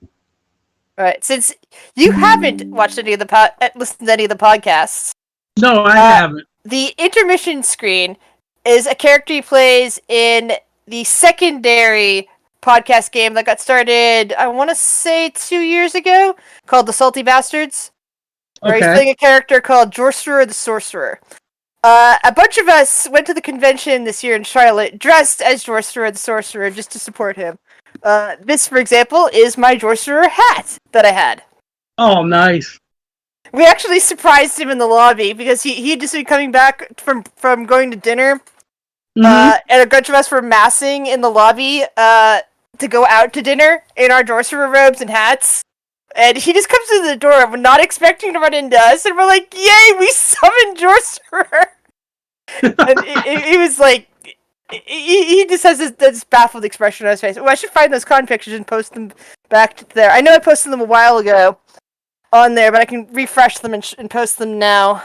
right. Since you haven't watched any of listened to any of the podcasts, No, I haven't. the intermission screen is a character he plays in the secondary podcast game that got started, I want to say 2 years ago, called The Salty Bastards. Where he's playing a character called Jorcerer the Sorcerer. A bunch of us went to the convention this year in Charlotte dressed as Jorcerer the Sorcerer just to support him. This, for example, is my Jorcerer hat that I had. Oh, nice. We actually surprised him in the lobby because he had just been coming back from going to dinner. And a bunch of us were massing in the lobby to go out to dinner in our Jorcerer robes and hats. And he just comes to the door, we're not expecting to run into us, and we're like, yay, we summoned Jorcerer! And he was like, he just has this baffled expression on his face. Oh, I should find those con pictures and post them back to there. I know I posted them a while ago on there, but I can refresh them and post them now.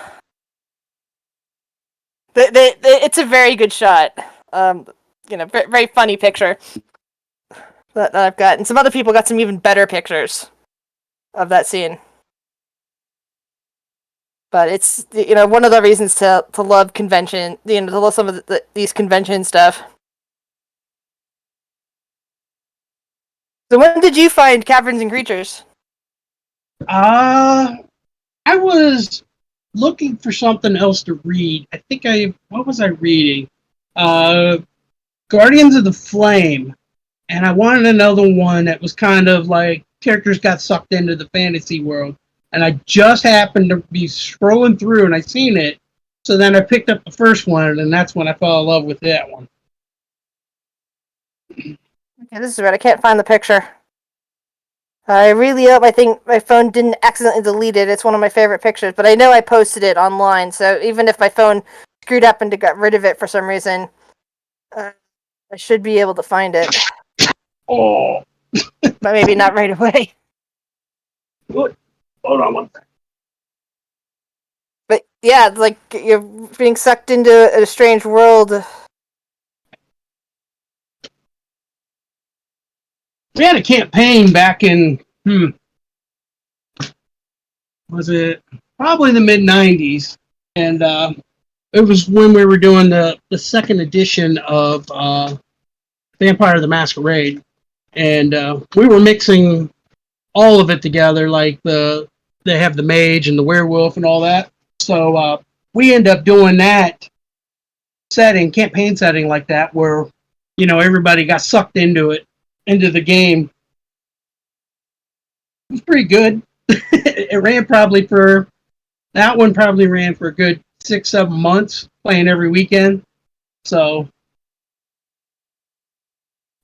It's a very good shot. Very funny picture that I've got. And some other people got some even better pictures of that scene. But it's, one of the reasons to love convention, to love some of these convention stuff. So when did you find Caverns and Creatures? I was looking for something else to read. What was I reading? Guardians of the Flame. And I wanted another one that was kind of like characters got sucked into the fantasy world. And I just happened to be scrolling through and I seen it. So then I picked up the first one and that's when I fell in love with that one. Okay, this is right. I can't find the picture. I really hope I think my phone didn't accidentally delete it. It's one of my favorite pictures, but I know I posted it online, so even if my phone screwed up and got rid of it for some reason, I should be able to find it. Oh. But maybe not right away. Good. Hold on one second. But yeah, it's like you're being sucked into a strange world. We had a campaign back in, was it probably the mid-90s? And it was when we were doing the second edition of Vampire the Masquerade. And we were mixing all of it together, like they have the mage and the werewolf and all that. So we end up doing that campaign setting like that, where, everybody got sucked into the game. It was pretty good. That one probably ran for a good 6-7 months, playing every weekend. So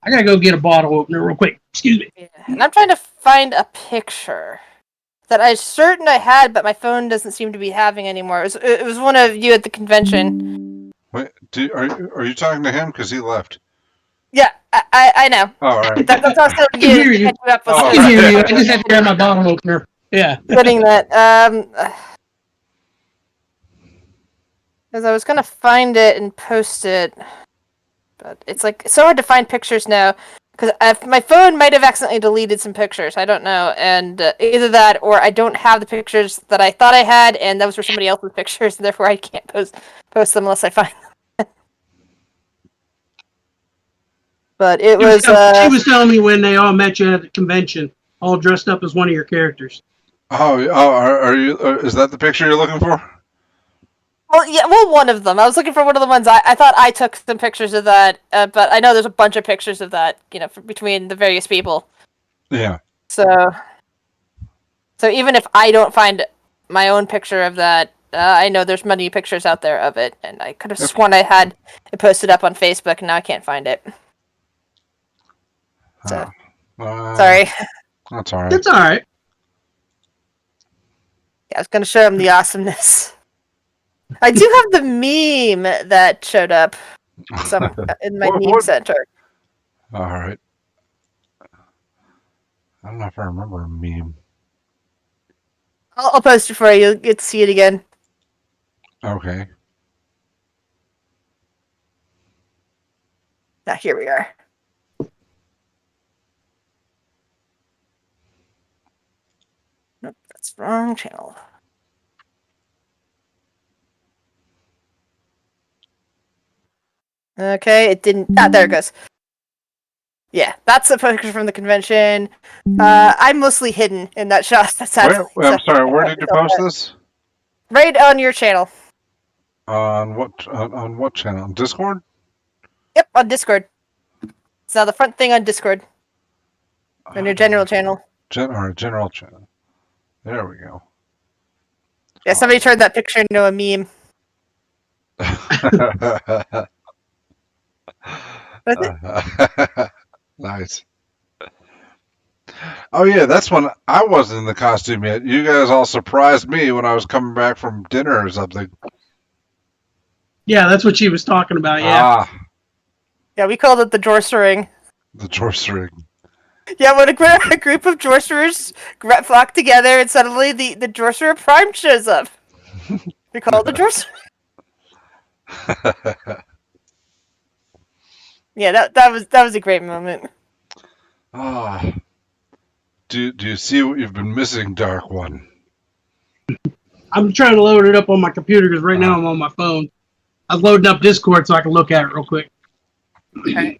I gotta go get a bottle opener real quick. Excuse me. Yeah. And I'm trying to find a picture that I'm certain I had, but my phone doesn't seem to be having anymore. It was one of you at the convention. Wait, are you talking to him? Because he left. Yeah, I know. Oh, all right. That's also I can hear you. I can hear you. I just had to grab my bottle opener. Yeah. Getting that. Because I was gonna find it and post it, but it's so hard to find pictures now. Because my phone might have accidentally deleted some pictures. I don't know, and either that or I don't have the pictures that I thought I had, and those were somebody else's pictures, and therefore I can't post them unless I find them. But it She was, was she was telling me when they all met you at the convention, all dressed up as one of your characters. Are you? Is that the picture you're looking for? one of them. I was looking for one of the ones. I thought I took some pictures of that, but I know there's a bunch of pictures of that, between the various people. Yeah. So even if I don't find my own picture of that, I know there's many pictures out there of it, and I could have sworn I had it posted up on Facebook, and now I can't find it. So, sorry. That's all right. It's all right. Yeah, I was going to show him the awesomeness. I do have the meme that showed up in my meme center. All right. I don't know if I remember a meme. I'll post it for you. You'll get to see it again. Okay. Now, here we are. Nope, that's the wrong channel. Okay, it didn't. There it goes. Yeah, that's the picture from the convention. I'm mostly hidden in that shot. I'm sorry. Where did you post this? Right on your channel. On what channel? Discord? Yep, on Discord. It's now the front thing on Discord. On your general channel. General channel. There we go. Yeah, somebody turned that picture into a meme. Nice. Oh yeah, that's when I wasn't in the costume yet. You guys all surprised me when I was coming back from dinner or something. Yeah, that's what she was talking about. Yeah. Yeah, we called it the Jorstering. The Jorstering. Yeah, when a group of Jorsterers flock together and suddenly the Jorsterer Prime shows up. We call it the Jorster. Yeah, that was a great moment. Do you see what you've been missing, Dark One? I'm trying to load it up on my computer because right now I'm on my phone. I'm loading up Discord so I can look at it real quick. Okay.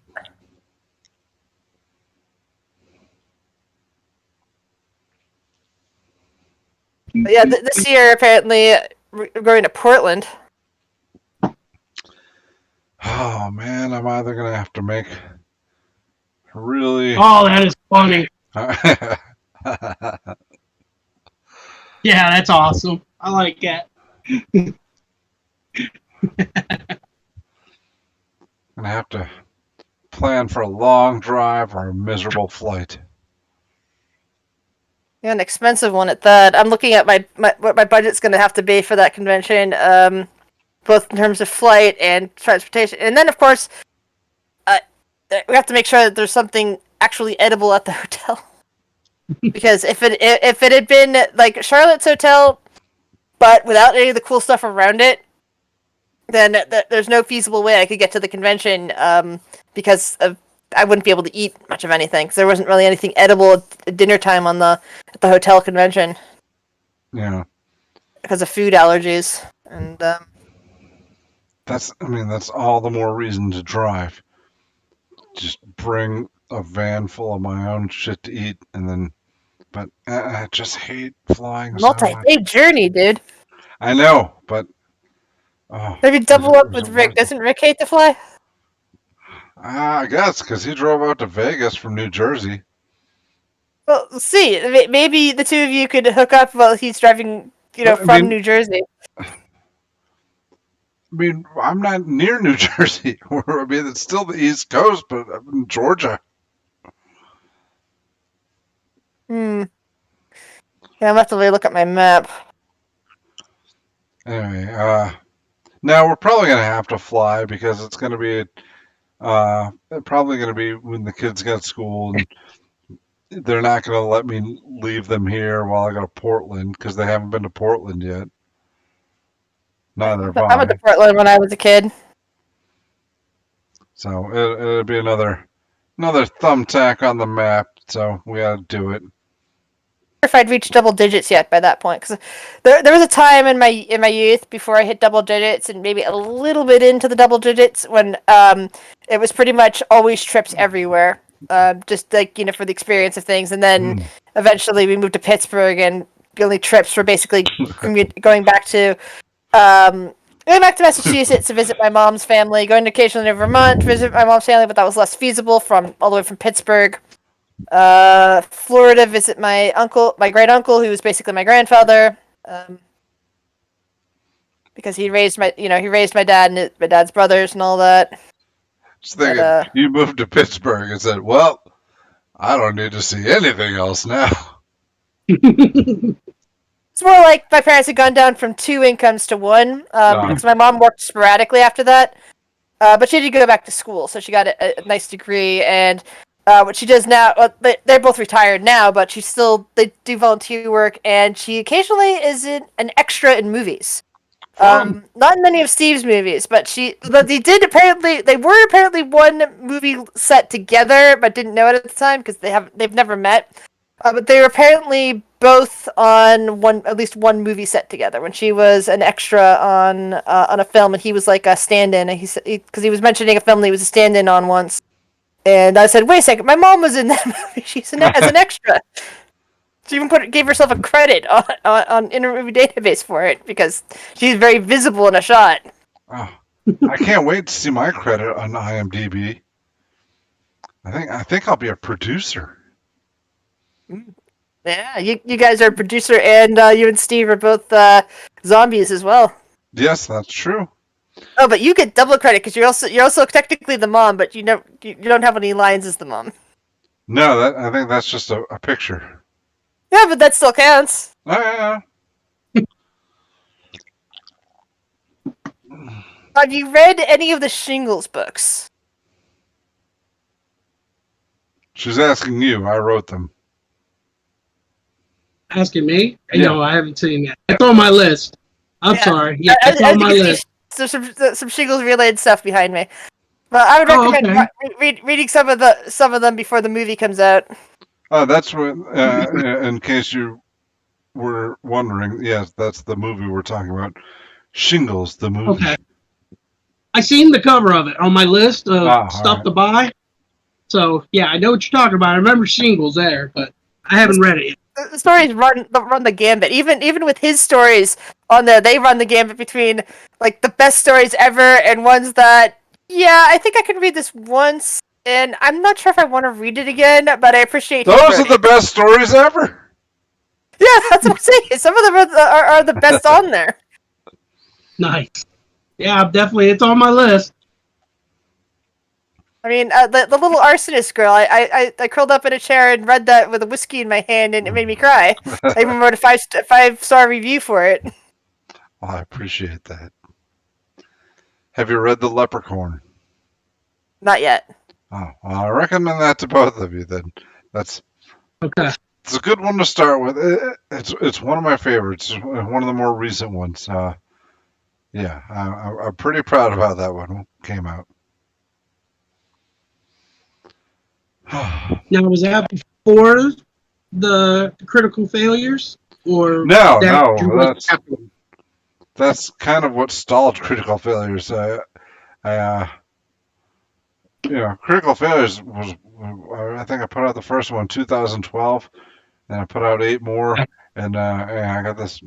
Yeah, this year apparently we're going to Portland. Oh man, I'm either gonna have to make really. Oh, that is funny. Yeah, that's awesome. I like that. Gonna have to plan for a long drive or a miserable flight. Yeah, an expensive one at that. I'm looking at what my budget's going to have to be for that convention, both in terms of flight and transportation. And then, of course, we have to make sure that there's something actually edible at the hotel. Because if it had been like Charlotte's hotel, but without any of the cool stuff around it, then there's no feasible way I could get to the convention because I wouldn't be able to eat much of anything because there wasn't really anything edible at dinner time at the hotel convention. Yeah. Because of food allergies and. That's all the more reason to drive. Just bring a van full of my own shit to eat, and then. But I just hate flying. Multi-day journey, dude. I know, but. Oh, maybe double up with Rick. Doesn't Rick hate to fly? I guess, because he drove out to Vegas from New Jersey. Well, see, maybe the two of you could hook up while he's driving, from New Jersey. I mean, I'm not near New Jersey. I mean, it's still the East Coast, but I'm in Georgia. Yeah, I'm gonna have to look at my map. Anyway, now we're probably gonna have to fly because it's gonna be, probably gonna be when the kids get to school, and they're not gonna let me leave them here while I go to Portland because they haven't been to Portland yet. Neither have I went to Portland when I was a kid. So it'll be another thumbtack on the map. So we gotta do it. if I'd reached double digits yet by that point, because there was a time in my youth before I hit double digits and maybe a little bit into the double digits when it was pretty much always trips everywhere, just like for the experience of things, and then eventually we moved to Pittsburgh and the only trips were basically going back to Massachusetts to visit my mom's family, going occasionally to Vermont to visit my mom's family, but that was less feasible from all the way from Pittsburgh. Florida, visit my great uncle, who was basically my grandfather, because he raised my dad and my dad's brothers and all that. Just thinking, you moved to Pittsburgh and said, "Well, I don't need to see anything else now." It's more like my parents had gone down from 2 incomes to 1, because my mom worked sporadically after that, but she had to go back to school, so she got a nice degree, and what she does now, they're both retired now, but they do volunteer work, and she occasionally is an extra in movies. Not in many of Steve's movies, but they were apparently one movie set together, but didn't know it at the time because they've never met. But they were apparently both on at least one movie set together. When she was an extra on a film, and he was like a stand-in, and because he was mentioning a film that he was a stand-in on once, and I said, "Wait a second, my mom was in that movie. She's as an extra." She even gave herself a credit on Internet Movie Database for it because she's very visible in a shot. Oh, I can't wait to see my credit on IMDb. I think I'll be a producer. Yeah, you guys are a producer, and you and Steve are both zombies as well. Yes, that's true. Oh, but you get double credit because you're also technically the mom, but you don't have any lines as the mom. No, I think that's just a picture. Yeah, but that still counts. Oh, yeah. Have you read any of the Shingles books? She's asking you. I wrote them. Asking me? Yeah. No, I haven't seen that. It's on my list. I'm sorry. Yeah, it's on my list. So some Shingles related stuff behind me. But I would recommend reading some of them before the movie comes out. Oh, that's what. In case you were wondering, yes, that's the movie we're talking about. Shingles, the movie. Okay. I seen the cover of it on my list of stuff to buy. So yeah, I know what you're talking about. I remember Shingles there, but I haven't read it yet. The stories run the gambit. Even with his stories on there, they run the gambit between like the best stories ever and ones that, yeah, I think I could read this once, and I'm not sure if I want to read it again, but I appreciate those are the best stories ever. Yeah, that's what I'm saying. Some of them are the best on there. Nice. Yeah, definitely. It's on my list. I mean, the little arsonist girl, I curled up in a chair and read that with a whiskey in my hand, and it made me cry. I even wrote a 5-star review for it. Well, I appreciate that. Have you read The Leprechaun? Not yet. Oh, well, I recommend that to both of you then. That's okay. It's a good one to start with. It's one of my favorites. It's one of the more recent ones. Yeah, I'm pretty proud of how that one came out. Now, was that before the critical failures, or no? That's kind of what stalled critical failures. Critical failures was. I think I put out the first one in 2012, and I put out 8 more, and I got this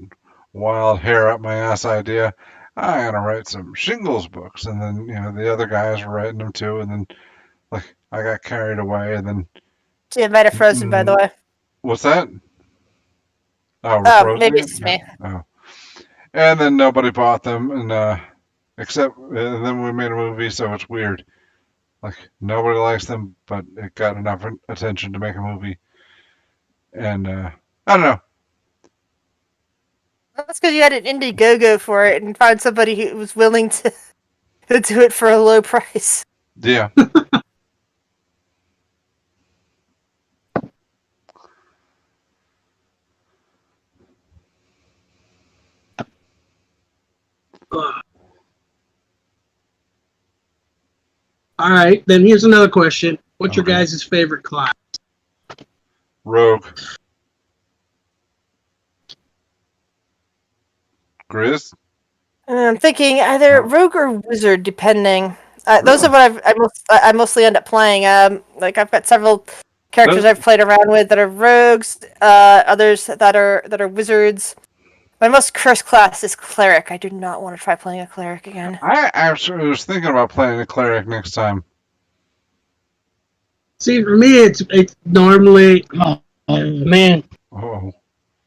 wild hair up my ass idea. I'm gonna write some Shingles books, and then the other guys were writing them too, and then like I got carried away, and then. See, it might have frozen, by the way. What's that? Oh, maybe it's just me. Oh. And then nobody bought them, and and then we made a movie, so it's weird. Like nobody likes them, but it got enough attention to make a movie. And I don't know. That's because you had an Indiegogo for it and found somebody who was willing to do it for a low price. Yeah. All right, then here's another question. What's your guys' favorite class? Rogue. Grizz? I'm thinking either Oh. rogue or wizard, depending. Those Really? are what I mostly end up playing. Like I've got several characters Those- I've played around with that are rogues. Others that are wizards. My most cursed class is cleric. I do not want to try playing a cleric again. I actually was thinking about playing a cleric next time. See, for me, it's normally. Oh, man, Oh,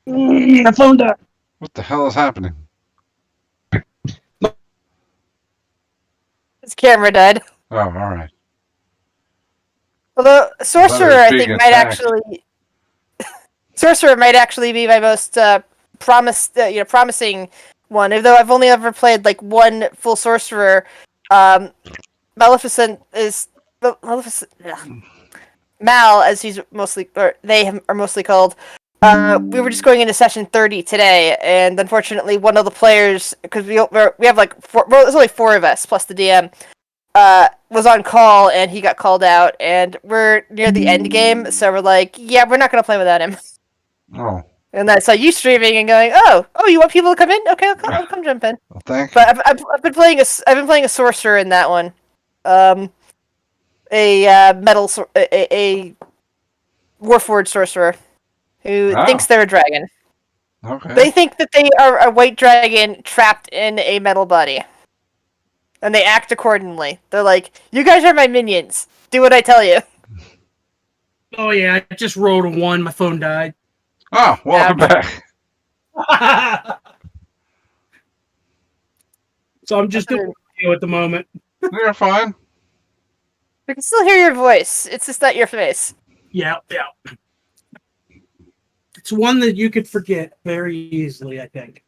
my phone died. what the hell is happening? His camera died. Oh, all right. Although sorcerer, That I was think being might attacked. actually sorcerer might actually be my most promising one. Even though I've only ever played like one full sorcerer, Maleficent is Maleficent. Mal, as he's mostly or they are mostly called. We were just going into session 30 today, and unfortunately, one of the players, because we have like there's only 4 of us plus the DM, was on call and he got called out, and we're near the end game, so we're like, yeah, we're not gonna play without him. Oh, And I saw you streaming and going, oh, you want people to come in? Okay, I'll come jump in. well, thank you. But I've been playing a sorcerer in that one, a Warforged sorcerer who Ah. thinks they're a dragon. Okay. They think that they are a white dragon trapped in a metal body. And they act accordingly. They're like, you guys are my minions. Do what I tell you. Oh yeah, I just rolled a 1. My phone died. Oh, welcome back. So I'm just doing video at the moment. You're fine. I can still hear your voice. It's just not your face. Yeah. It's one that you could forget very easily, I think.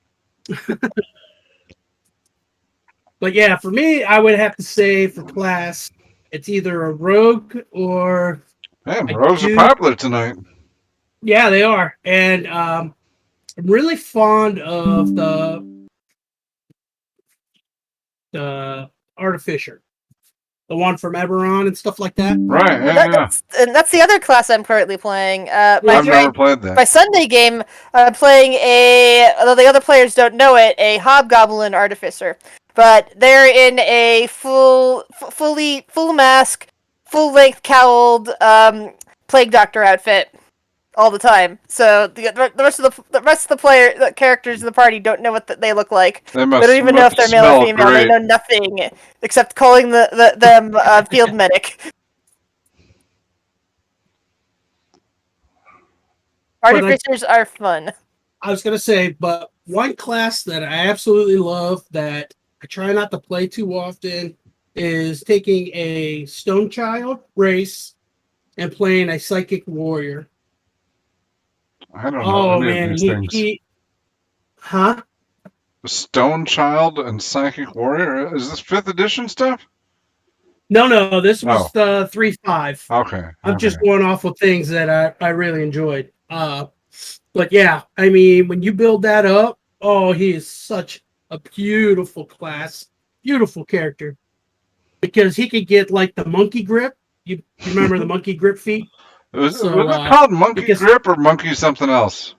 But yeah, for me, I would have to say for class, it's either a rogue or Man, I rogues are do- popular tonight. yeah, they are. And I'm really fond of the Artificer, the one from Eberron and stuff like that. Right, yeah. That's the other class I'm currently playing. I've never played that. My Sunday game, I'm playing although the other players don't know it, a Hobgoblin Artificer. But they're in a full mask, full length cowled Plague Doctor outfit all the time. So the rest of the characters in the party don't know what they look like. They They don't even know if they're male or female. They know nothing except calling them field medic. Artificers are fun. I was going to say, but one class that I absolutely love that I try not to play too often is taking a Stone Child race and playing a Psychic Warrior. I don't know Oh any man, of these things. Huh? Stone Child and Psychic Warrior? Is this 5th edition stuff? No, this was the 3.5. Okay. I'm just going off of things that I really enjoyed. But yeah, I mean, when you build that up, oh, he is such a beautiful class, beautiful character, because he could get like the monkey grip. You remember the monkey grip feat? Was it called Monkey Grip or Monkey something else?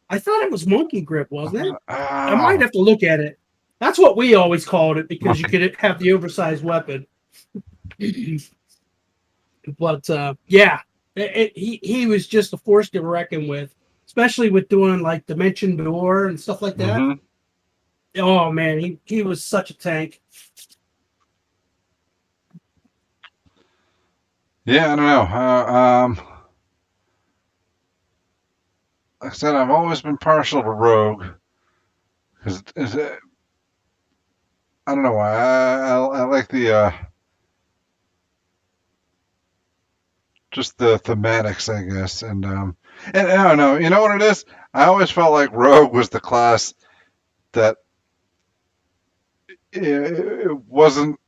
I thought it was monkey grip, wasn't it? I Oh, might have to look at it. That's what we always called it because you could have the oversized weapon. But yeah, he was just a force to reckon with, especially with doing like Dimension Door and stuff like that. mhm. Oh man, he was such a tank. Yeah, I don't know. Like I said, I've always been partial to Rogue because I don't know why. I like the just the thematics, I guess, and I don't know. You know what it is? I always felt like Rogue was the class that it wasn't.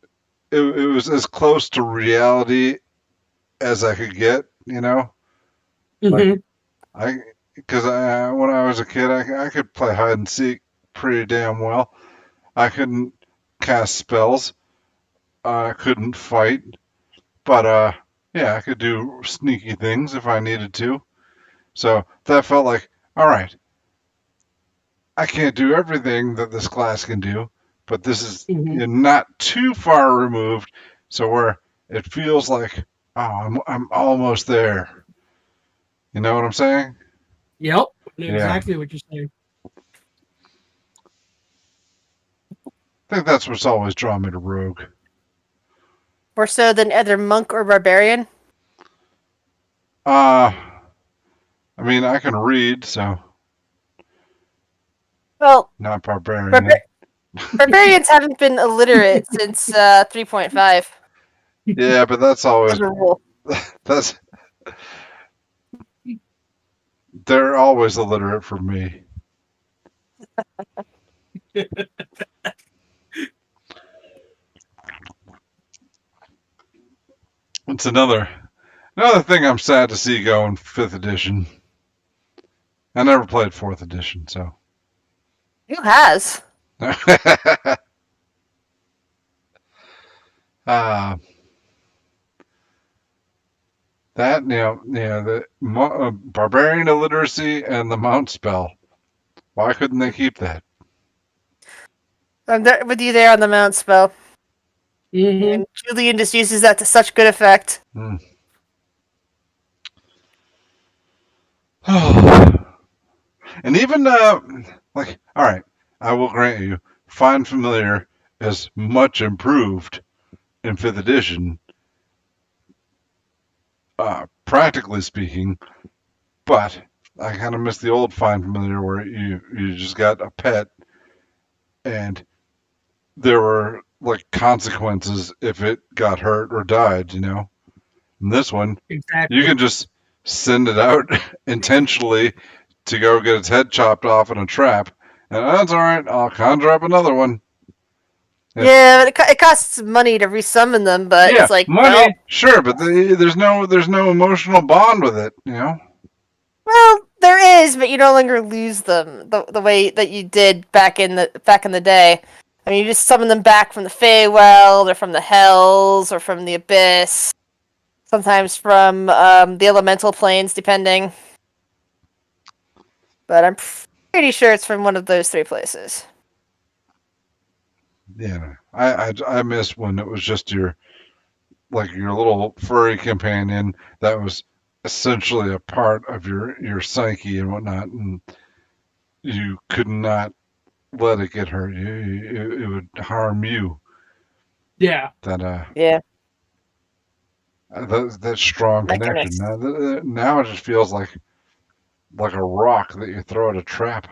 It was as close to reality as I could get. You know, Mhm. because when I was a kid, I could play hide and seek pretty damn well. I couldn't cast spells. I couldn't fight, but yeah, I could do sneaky things if I needed to. So that felt like, all right, I can't do everything that this class can do, but this is Mhm. not too far removed, so where it feels like, oh, I'm almost there. You know what I'm saying? Yep. I know Yeah. exactly what you're saying. I think that's what's always drawn me to Rogue. More so than either monk or barbarian. I mean, I can read, so Well, not barbarian. barbarians haven't been illiterate since 3.5 Yeah, but that's always as a rule. that's they're always illiterate for me. It's another thing I'm sad to see go in 5th edition. I never played 4th edition, so. Who has? uh, that the barbarian illiteracy and the mount spell. Why couldn't they keep that? I'm there with you there on the mount spell. Mm-hmm. And Julian just uses that to such good effect. And even like, all right, I will grant you, Find Familiar is much improved in 5th edition, practically speaking, but I kind of miss the old Find Familiar where you just got a pet and there were like consequences if it got hurt or died, you know. In this one, Exactly. you can just send it out intentionally to go get its head chopped off in a trap, and that's all right. I'll conjure up another one. Yeah, but it costs money to resummon them, but Yeah, it's like, money, well, sure, but there's no emotional bond with it, you know. well, there is, but you no longer lose them the way that you did back in the day. I mean, you just summon them back from the Feywild, or from the Hells, or from the Abyss. Sometimes from the Elemental Planes, depending. But I'm pretty sure it's from one of those 3 places. Yeah, I miss when it was just your little furry companion that was essentially a part of your psyche and whatnot, and you could not let it get hurt. It would harm you. Yeah. Yeah. That strong connection. Now it just feels like a rock that you throw at a trap.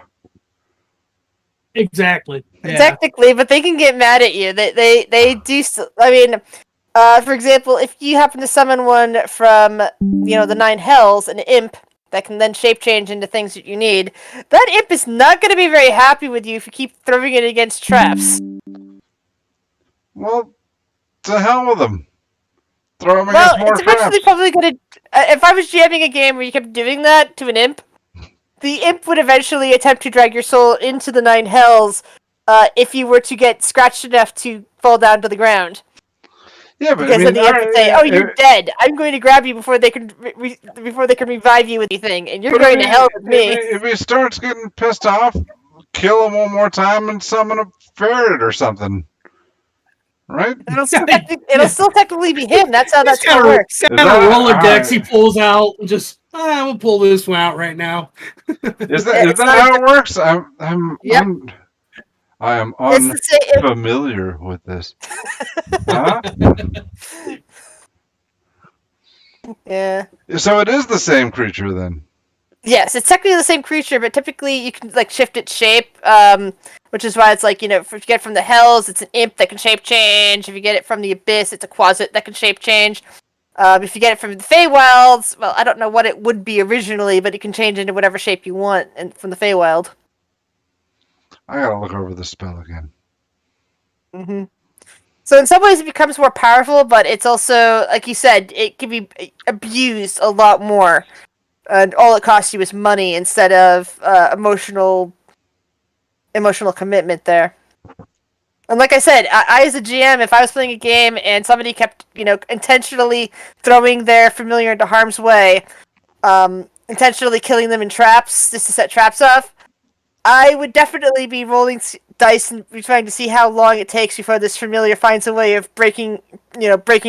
Exactly. Yeah. Technically, but they can get mad at you. They do. I mean, for example, if you happen to summon one from the 9 Hells, an imp that can then shape change into things that you need, that imp is not going to be very happy with you if you keep throwing it against traps. Well, to hell with them. Throw them against more it's eventually traps. probably going to. If I was jamming a game where you kept doing that to an imp, the imp would eventually attempt to drag your soul into the 9 Hells if you were to get scratched enough to fall down to the ground. Yeah, but Because then the imp would say, "Oh, you're dead. I'm going to grab you before they can revive you with anything, and you're going to hell with me." If he starts getting pissed off, kill him one more time and summon a ferret or something. Right? It'll still technically be him. That's how that kind works. Kind of Rolodex he pulls out and just, I'm gonna pull this one out right now. Is that how it works? I am unfamiliar with this. Huh? Yeah. So it is the same creature then. Yes, it's technically the same creature, but typically you can shift its shape, which is why it's if you get it from the Hells, it's an imp that can shape change. If you get it from the Abyss, it's a Quasit that can shape change. If you get it from the Feywilds, well, I don't know what it would be originally, but it can change into whatever shape you want from the Feywild. I gotta look over the spell again. Mm-hmm. So in some ways it becomes more powerful, but it's also, like you said, it can be abused a lot more. And all it costs you is money instead of emotional commitment there. And like I said, I as a GM, if I was playing a game and somebody kept, intentionally throwing their familiar into harm's way, intentionally killing them in traps just to set traps off, I would definitely be rolling dice and be trying to see how long it takes before this familiar finds a way of breaking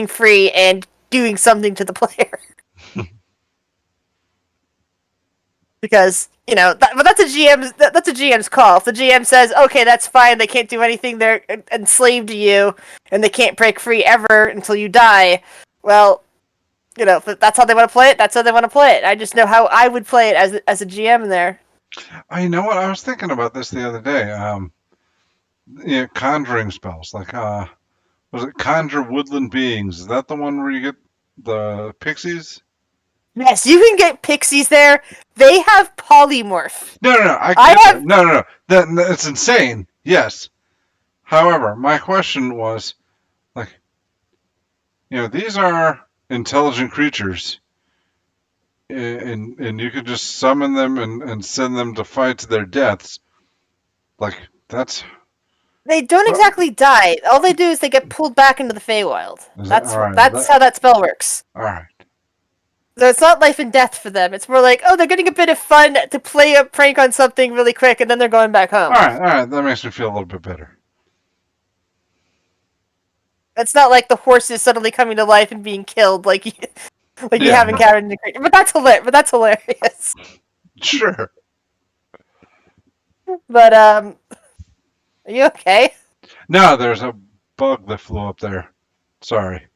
free and doing something to the player. Because but that's a GM's call. If the GM says, "Okay, that's fine. They can't do anything. They're enslaved to you, and they can't break free ever until you die." Well, if that's how they want to play it, that's how they want to play it. I just know how I would play it as a GM there. Oh, you know what? I was thinking about this the other day. Conjuring spells like was it Conjure Woodland Beings? Is that the one where you get the pixies? Yes, you can get pixies there. They have polymorph. No. No. That's insane. Yes. However, my question was, like, these are intelligent creatures, and you could just summon them and send them to fight to their deaths. Like, that's... They don't exactly die. All they do is they get pulled back into the Feywild. That's how that spell works. All right. So it's not life and death for them. It's more like, they're getting a bit of fun to play a prank on something really quick, and then they're going back home. All right. That makes me feel a little bit better. It's not like the horses suddenly coming to life and being killed, like you have in Cavern in the Creek. But that's hilarious. Sure. But are you okay? No, there's a bug that flew up there. Sorry.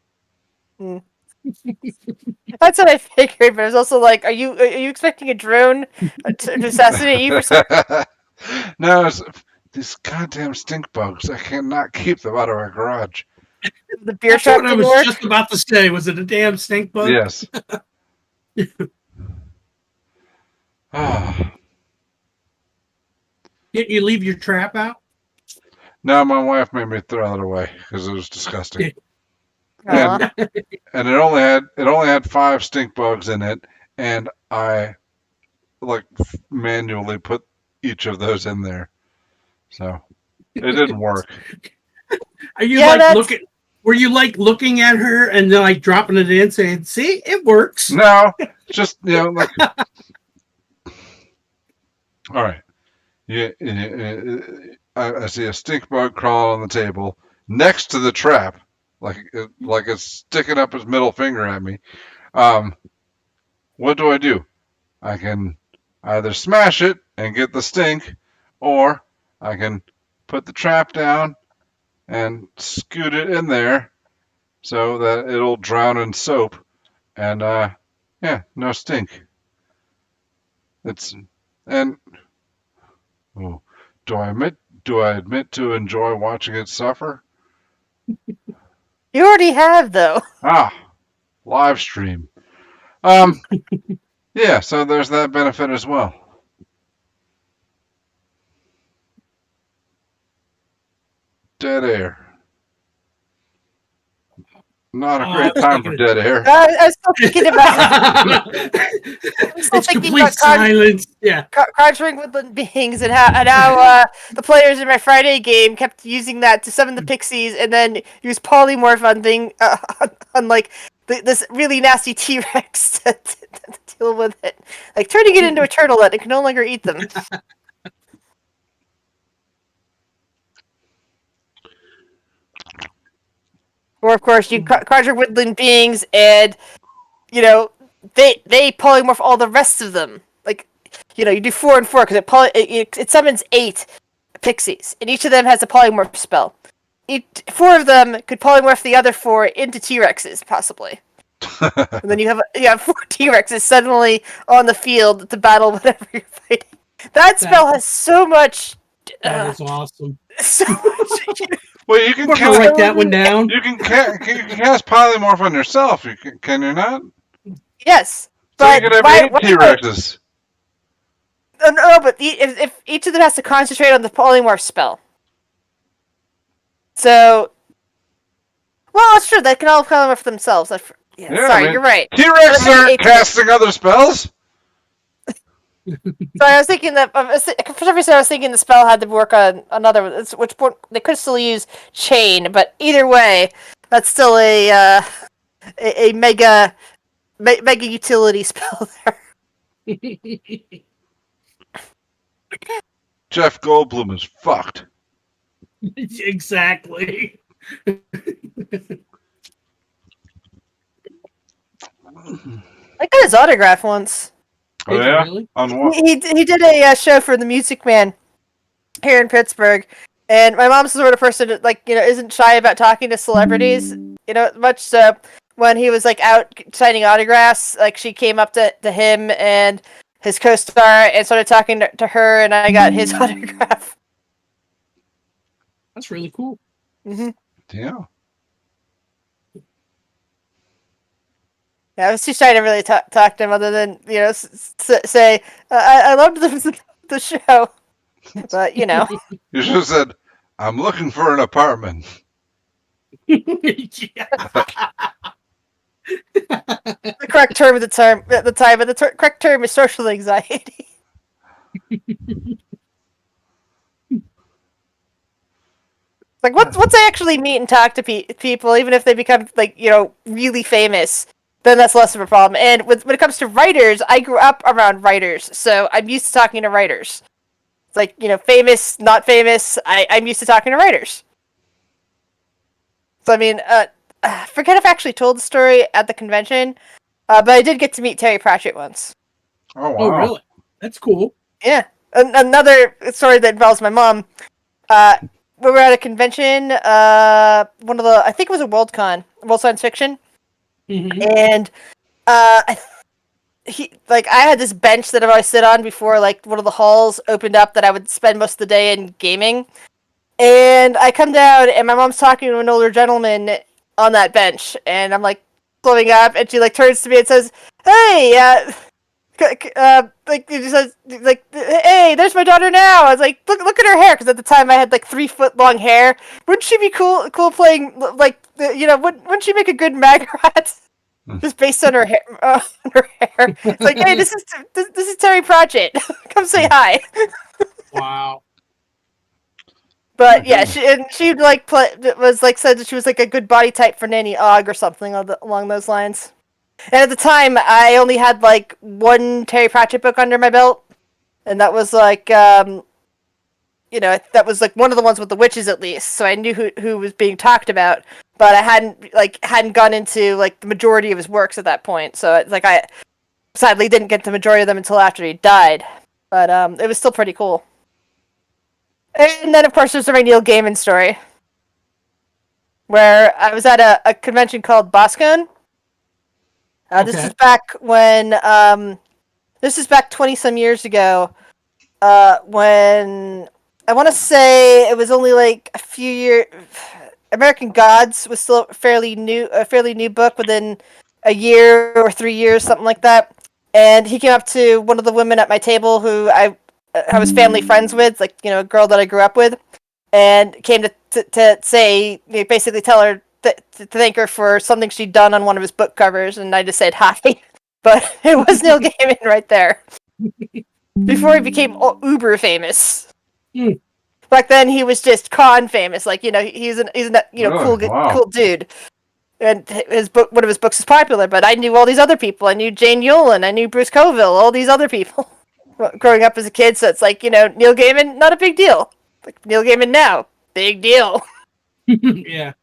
That's what I figured, but I was also like, are you expecting a drone to assassinate you for something? No, it's these goddamn stink bugs. I cannot keep them out of our garage. The beer That's shop what I was just about to say. Was it a damn stink bug? Yes. Didn't you leave your trap out? No, my wife made me throw it away because it was disgusting. Aw. And it only had 5 stink bugs in it, and I manually put each of those in there, so it didn't work. Are you looking? Were you looking at her and then dropping it in, saying, "See, it works"? No, just like. All right. Yeah, I see a stink bug crawling on the table next to the trap, like it's sticking up its middle finger at me. What do? I can either smash it and get the stink, or I can put the trap down and scoot it in there so that it'll drown in soap, and no stink. Do I admit to enjoy watching it suffer? You already have, though. Live stream. Yeah, so there's that benefit as well. Dead air. Not a great time for dead air. I was still thinking about It's complete silence. Yeah. Conjuring Woodland Beings and how the players in my Friday game kept using that to summon the pixies and then use polymorph on this really nasty T-Rex to deal with it. Like turning it into a turtle that it can no longer eat them. Or of course you conjure Woodland Beings and they polymorph all the rest of them. Like you do 4 and 4 because it summons 8 pixies and each of them has a polymorph spell. 4 of them could polymorph the other 4 into T-Rexes possibly. And then you have 4 T-Rexes suddenly on the field to battle whatever you're fighting. That spell has so much. That is awesome. So much. Well, you can write that one down. You can cast polymorph on yourself. Can you not? Yes, but so you can have 8 T-Rexes. No, but if each of them has to concentrate on the polymorph spell. So, well, it's true. They can all polymorph themselves. You're right. T-Rexes aren't casting other spells. So I was thinking that for some reason I was thinking the spell had to work on another, which they could still use chain, but either way, that's still a mega utility spell there. Jeff Goldblum is fucked. Exactly. I got his autograph once. Oh, Is it yeah? really? On what? He did a show for the Music Man here in Pittsburgh, and my mom's the sort of person that, like, you know, isn't shy about talking to celebrities, you know, much so when he was like out signing autographs, like she came up to him and his co-star and started talking to her, and I got his autograph. That's really cool. Mm-hmm. Yeah. Yeah, I was too shy to really talk to him, other than, you know, say I loved the show, but you know. You should have said, I'm looking for an apartment. Yeah. The correct term at the time, but the correct term is social anxiety. Like, once I actually meet and talk to people, even if they become, like, you know, really famous, then that's less of a problem. And when it comes to writers, I grew up around writers, so I'm used to talking to writers. It's like, you know, famous, not famous, I'm used to talking to writers. So, I mean, I forget if I actually told the story at the convention, but I did get to meet Terry Pratchett once. Oh, wow. Oh, really? That's cool. Yeah. Another story that involves my mom. We were at a convention, I think it was a World Science Fiction, Mm-hmm. and I had this bench that I always sit on before, like, one of the halls opened up that I would spend most of the day in gaming. And I come down, and my mom's talking to an older gentleman on that bench, and I'm, like, blowing up, and she, like, turns to me and says, "Hey, she says, like, hey, there's my daughter now." I was like, look at her hair, because at the time I had, like, 3-foot long hair. Wouldn't she be cool playing, like, you know, wouldn't she make a good Magrat? Just based on her hair. It's like, hey, this is Terry Pratchett. Come say hi. Wow. But yeah, she like said that she was like a good body type for Nanny Ogg or something along those lines. And at the time, I only had like one Terry Pratchett book under my belt, and that was like, you know, that was like one of the ones with the witches at least. So I knew who was being talked about, but I hadn't gone into like the majority of his works at that point. So it's like I sadly didn't get the majority of them until after he died. But it was still pretty cool. And then, of course, there's the Neil Gaiman story, where I was at a convention called BosCon. This is back when, this is back 20-some years ago, when, I want to say it was only like a few years, American Gods was still a fairly new book within a year or 3 years, something like that. And he came up to one of the women at my table who I was family friends with, like, you know, a girl that I grew up with, and came to say, basically tell her to thank her for something she'd done on one of his book covers, and I just said hi. But it was Neil Gaiman right there. Before he became uber famous. Mm. Back then he was just con famous, like, you know, he's a you know, Really? Wow. cool dude. And one of his books is popular, but I knew all these other people. I knew Jane Yolen, I knew Bruce Coville, all these other people. Growing up as a kid, so it's like, you know, Neil Gaiman, not a big deal. Like, Neil Gaiman now, big deal. Yeah.